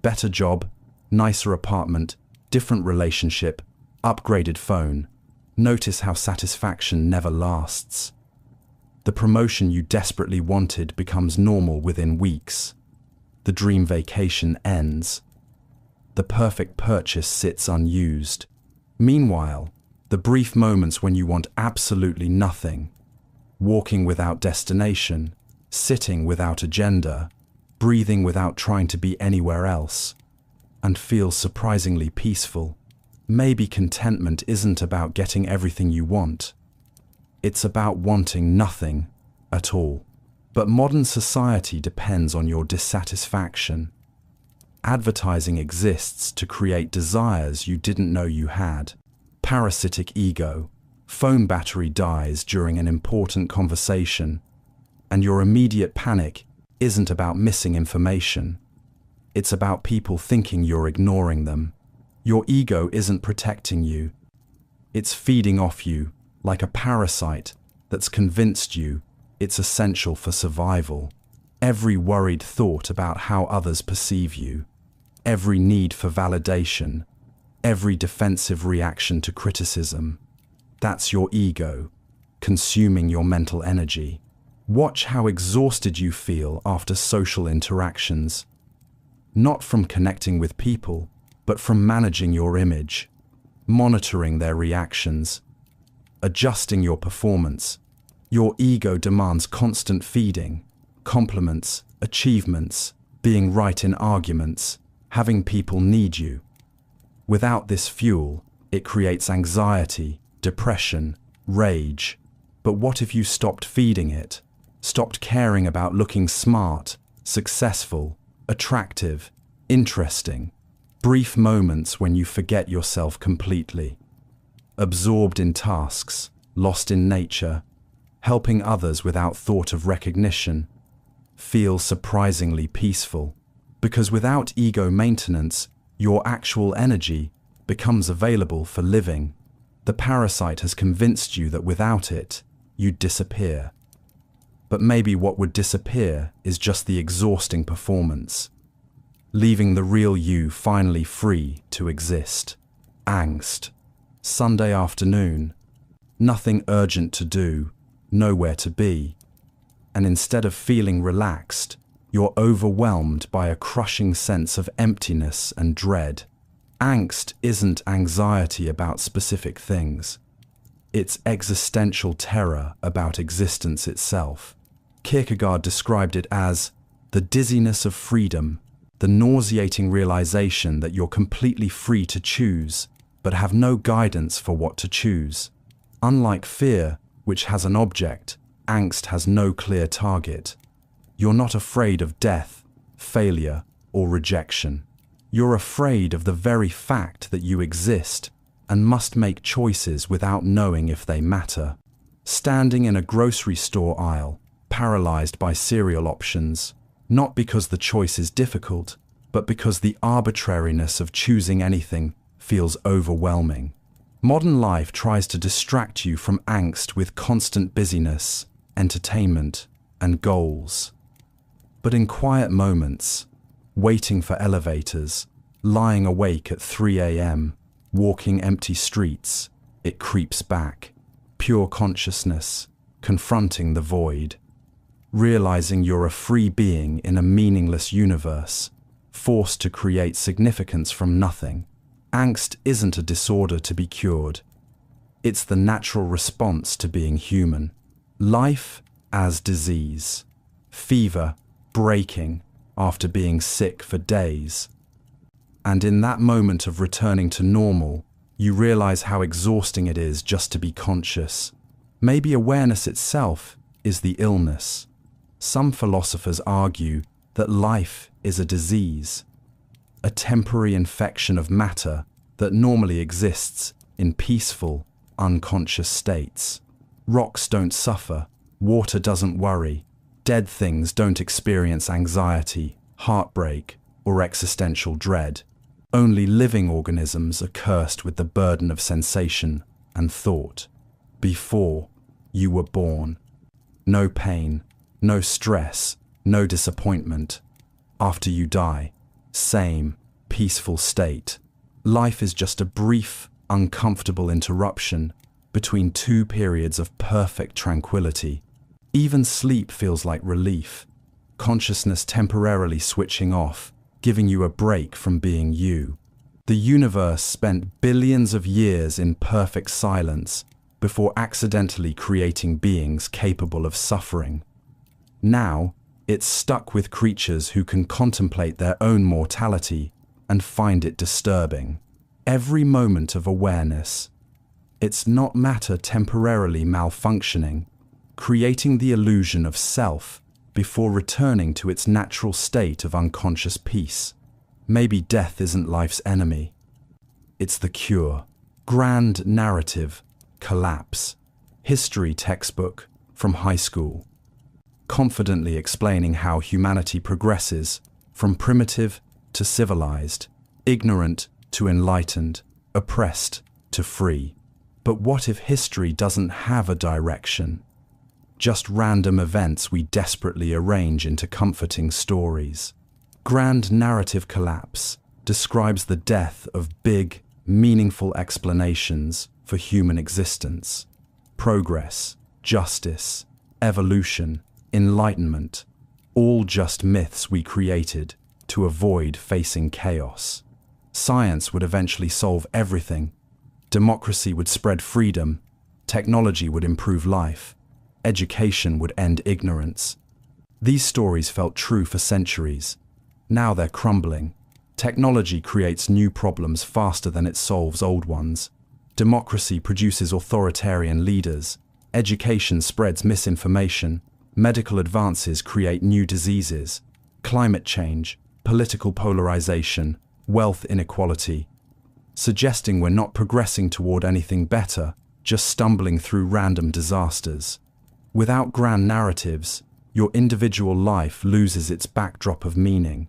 Better job, nicer apartment, different relationship, upgraded phone. Notice how satisfaction never lasts. The promotion you desperately wanted becomes normal within weeks. The dream vacation ends. The perfect purchase sits unused. Meanwhile, the brief moments when you want absolutely nothing, walking without destination, sitting without agenda, breathing without trying to be anywhere else, and feel surprisingly peaceful. Maybe contentment isn't about getting everything you want. It's about wanting nothing at all. But modern society depends on your dissatisfaction. Advertising exists to create desires you didn't know you had. Parasitic ego. Phone battery dies during an important conversation, and your immediate panic isn't about missing information. It's about people thinking you're ignoring them. Your ego isn't protecting you. It's feeding off you like a parasite that's convinced you it's essential for survival. Every worried thought about how others perceive you, every need for validation, every defensive reaction to criticism, that's your ego, consuming your mental energy. Watch how exhausted you feel after social interactions. Not from connecting with people, but from managing your image, monitoring their reactions, adjusting your performance. Your ego demands constant feeding, compliments, achievements, being right in arguments, having people need you. Without this fuel, it creates anxiety, depression, rage. But what if you stopped feeding it? Stopped caring about looking smart, successful, attractive, interesting? Brief moments when you forget yourself completely. Absorbed in tasks, lost in nature, helping others without thought of recognition. Feel surprisingly peaceful. Because without ego maintenance, your actual energy becomes available for living. The parasite has convinced you that without it, you'd disappear. But maybe what would disappear is just the exhausting performance, leaving the real you finally free to exist. Angst. Sunday afternoon. Nothing urgent to do, nowhere to be. And instead of feeling relaxed, you're overwhelmed by a crushing sense of emptiness and dread. Angst isn't anxiety about specific things. It's existential terror about existence itself. Kierkegaard described it as the dizziness of freedom, the nauseating realization that you're completely free to choose, but have no guidance for what to choose. Unlike fear, which has an object, angst has no clear target. You're not afraid of death, failure, or rejection. You're afraid of the very fact that you exist and must make choices without knowing if they matter. Standing in a grocery store aisle, paralyzed by cereal options, not because the choice is difficult, but because the arbitrariness of choosing anything feels overwhelming. Modern life tries to distract you from angst with constant busyness, entertainment, and goals. But in quiet moments, waiting for elevators, lying awake at 3 a.m., walking empty streets, it creeps back. Pure consciousness, confronting the void. Realizing you're a free being in a meaningless universe, forced to create significance from nothing. Angst isn't a disorder to be cured. It's the natural response to being human. Life as disease. Fever, breaking after being sick for days. And in that moment of returning to normal, you realize how exhausting it is just to be conscious. Maybe awareness itself is the illness. Some philosophers argue that life is a disease, a temporary infection of matter that normally exists in peaceful, unconscious states. Rocks don't suffer, water doesn't worry, dead things don't experience anxiety, heartbreak, or existential dread. Only living organisms are cursed with the burden of sensation and thought. before you were born. No pain, no stress, no disappointment. After you die, same peaceful state. Life is just a brief, uncomfortable interruption between two periods of perfect tranquility. Even sleep feels like relief, consciousness temporarily switching off, giving you a break from being you. The universe spent billions of years in perfect silence before accidentally creating beings capable of suffering. Now, it's stuck with creatures who can contemplate their own mortality and find it disturbing. Every moment of awareness. It's not matter temporarily malfunctioning, creating the illusion of self before returning to its natural state of unconscious peace. Maybe death isn't life's enemy. It's the cure. Grand narrative, collapse. History textbook from high school. Confidently explaining how humanity progresses from primitive to civilized, ignorant to enlightened, oppressed to free. But what if history doesn't have a direction? Just random events we desperately arrange into comforting stories. Grand narrative collapse describes the death of big, meaningful explanations for human existence. Progress, justice, evolution, enlightenment, all just myths we created to avoid facing chaos. Science would eventually solve everything. Democracy would spread freedom. Technology would improve life. Education would end ignorance. These stories felt true for centuries. Now they're crumbling. Technology creates new problems faster than it solves old ones. Democracy produces authoritarian leaders. Education spreads misinformation. Medical advances create new diseases. Climate change, political polarization, wealth inequality. Suggesting we're not progressing toward anything better, just stumbling through random disasters. Without grand narratives, your individual life loses its backdrop of meaning.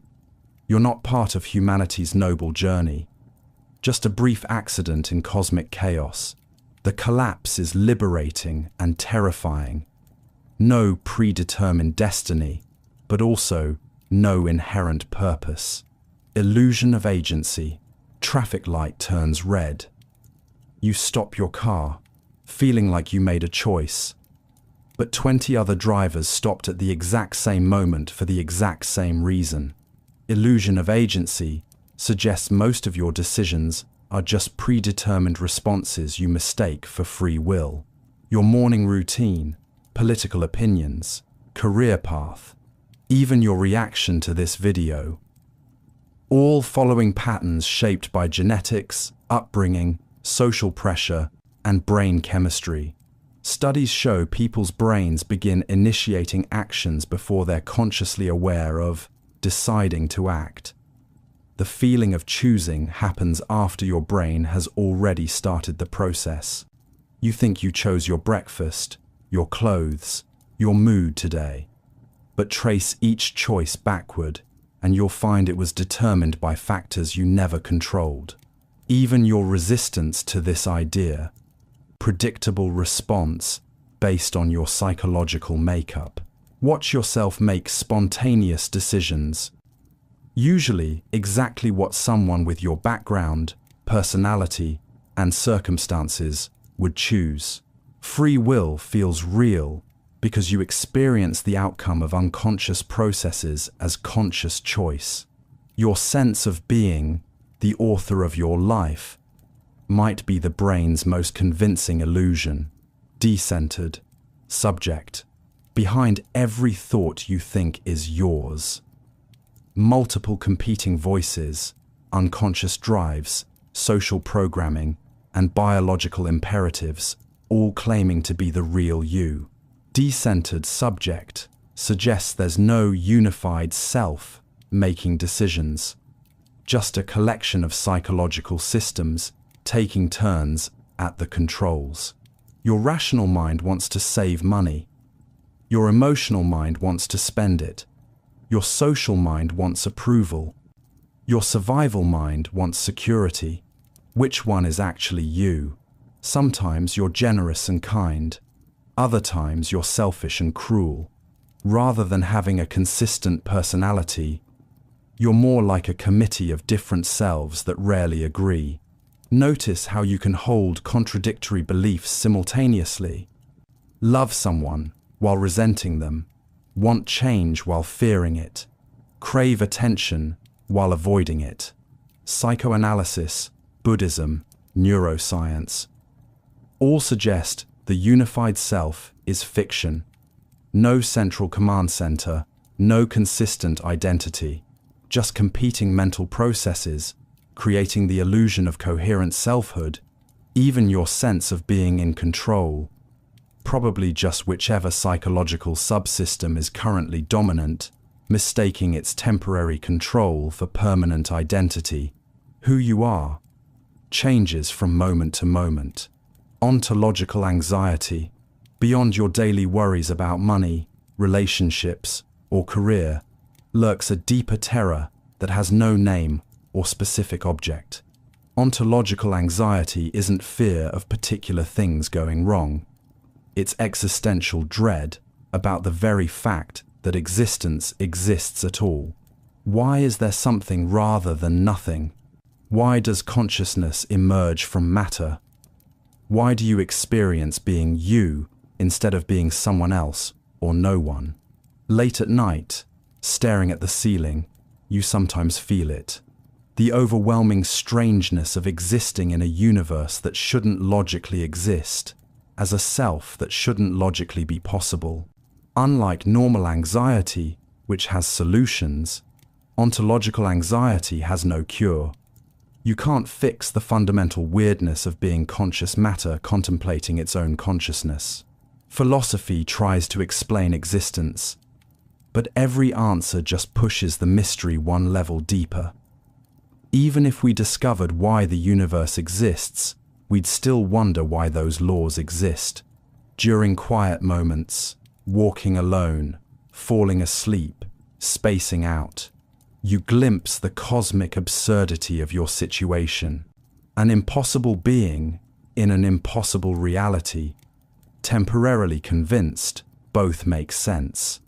You're not part of humanity's noble journey. Just a brief accident in cosmic chaos. The collapse is liberating and terrifying. No predetermined destiny, but also no inherent purpose. Illusion of agency. Traffic light turns red. You stop your car, feeling like you made a choice. But 20 other drivers stopped at the exact same moment for the exact same reason. Illusion of agency suggests most of your decisions are just predetermined responses you mistake for free will. Your morning routine, political opinions, career path, even your reaction to this video. All following patterns shaped by genetics, upbringing, social pressure, and brain chemistry. Studies show people's brains begin initiating actions before they're consciously aware of deciding to act. The feeling of choosing happens after your brain has already started the process. You think you chose your breakfast, your clothes, your mood today. But trace each choice backward, and you'll find it was determined by factors you never controlled. Even your resistance to this idea, predictable response based on your psychological makeup. Watch yourself make spontaneous decisions. Usually exactly what someone with your background, personality, and circumstances would choose. Free will feels real because you experience the outcome of unconscious processes as conscious choice. Your sense of being, the author of your life, might be the brain's most convincing illusion. Decentered, subject, behind every thought you think is yours. Multiple competing voices, unconscious drives, social programming, and biological imperatives, all claiming to be the real you. Decentered subject suggests there's no unified self making decisions, just a collection of psychological systems taking turns at the controls. Your rational mind wants to save money. Your emotional mind wants to spend it. Your social mind wants approval. Your survival mind wants security. Which one is actually you? Sometimes you're generous and kind. Other times you're selfish and cruel. Rather than having a consistent personality, you're more like a committee of different selves that rarely agree. Notice how you can hold contradictory beliefs simultaneously. Love someone while resenting them, want change while fearing it, crave attention while avoiding it. Psychoanalysis, Buddhism, neuroscience all suggest the unified self is fiction. No central command center, no consistent identity, just competing mental processes, creating the illusion of coherent selfhood, even your sense of being in control. Probably just whichever psychological subsystem is currently dominant, mistaking its temporary control for permanent identity. Who you are changes from moment to moment. Ontological anxiety, beyond your daily worries about money, relationships, or career, lurks a deeper terror that has no name or specific object. Ontological anxiety isn't fear of particular things going wrong. It's existential dread about the very fact that existence exists at all. Why is there something rather than nothing? Why does consciousness emerge from matter? Why do you experience being you instead of being someone else or no one? Late at night, staring at the ceiling, you sometimes feel it. The overwhelming strangeness of existing in a universe that shouldn't logically exist, as a self that shouldn't logically be possible. Unlike normal anxiety, which has solutions, ontological anxiety has no cure. You can't fix the fundamental weirdness of being conscious matter contemplating its own consciousness. Philosophy tries to explain existence, but every answer just pushes the mystery one level deeper. Even if we discovered why the universe exists, we'd still wonder why those laws exist. During quiet moments, walking alone, falling asleep, spacing out, you glimpse the cosmic absurdity of your situation. An impossible being in an impossible reality. Temporarily convinced, both make sense.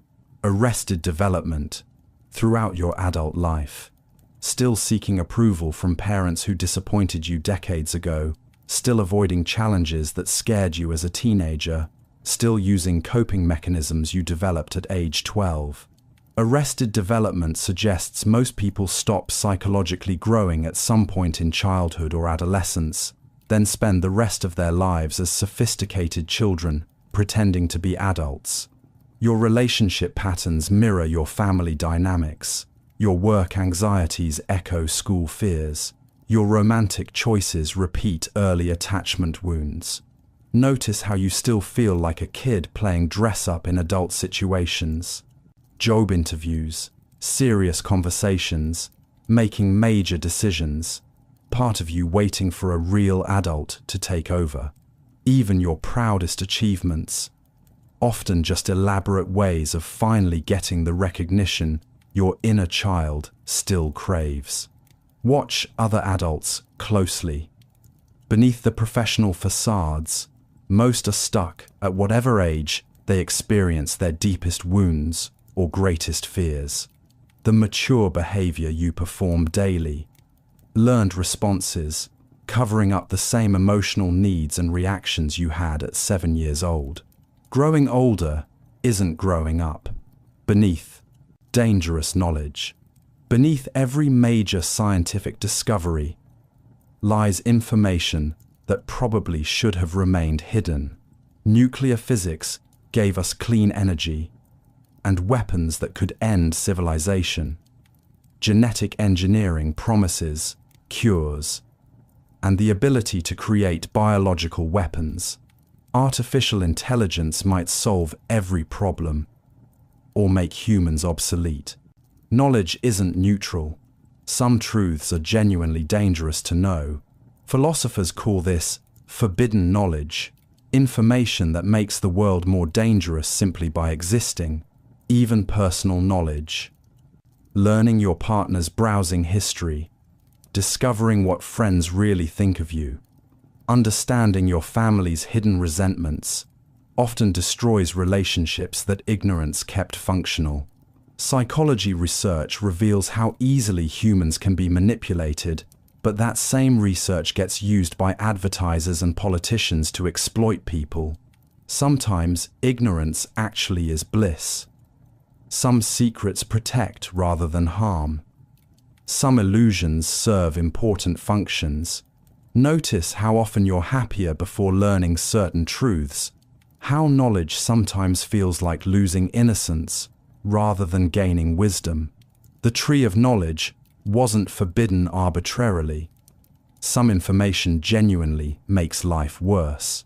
Arrested development throughout your adult life. Still seeking approval from parents who disappointed you decades ago. Still avoiding challenges that scared you as a teenager. Still using coping mechanisms you developed at age 12. Arrested development suggests most people stop psychologically growing at some point in childhood or adolescence, then spend the rest of their lives as sophisticated children, pretending to be adults. Your relationship patterns mirror your family dynamics. Your work anxieties echo school fears. Your romantic choices repeat early attachment wounds. Notice how you still feel like a kid playing dress-up in adult situations. Job interviews, serious conversations, making major decisions, part of you waiting for a real adult to take over. Even your proudest achievements, often just elaborate ways of finally getting the recognition your inner child still craves. Watch other adults closely. Beneath the professional facades, most are stuck at whatever age they experience their deepest wounds or greatest fears. The mature behavior you perform daily, learned responses, covering up the same emotional needs and reactions you had at 7 years old. Growing older isn't growing up. Beneath dangerous knowledge, beneath every major scientific discovery, lies information that probably should have remained hidden. Nuclear physics gave us clean energy and weapons that could end civilization. Genetic engineering promises cures and the ability to create biological weapons. Artificial intelligence might solve every problem or make humans obsolete. Knowledge isn't neutral. Some truths are genuinely dangerous to know. Philosophers call this forbidden knowledge, information that makes the world more dangerous simply by existing. Even personal knowledge. Learning your partner's browsing history, discovering what friends really think of you, Understanding your family's hidden resentments often destroys relationships that ignorance kept functional. Psychology research reveals how easily humans can be manipulated, but that same research gets used by advertisers and politicians to exploit people. Sometimes ignorance actually is bliss. Some secrets protect rather than harm. Some illusions serve important functions. Notice how often you're happier before learning certain truths, how knowledge sometimes feels like losing innocence rather than gaining wisdom. The tree of knowledge wasn't forbidden arbitrarily. Some information genuinely makes life worse.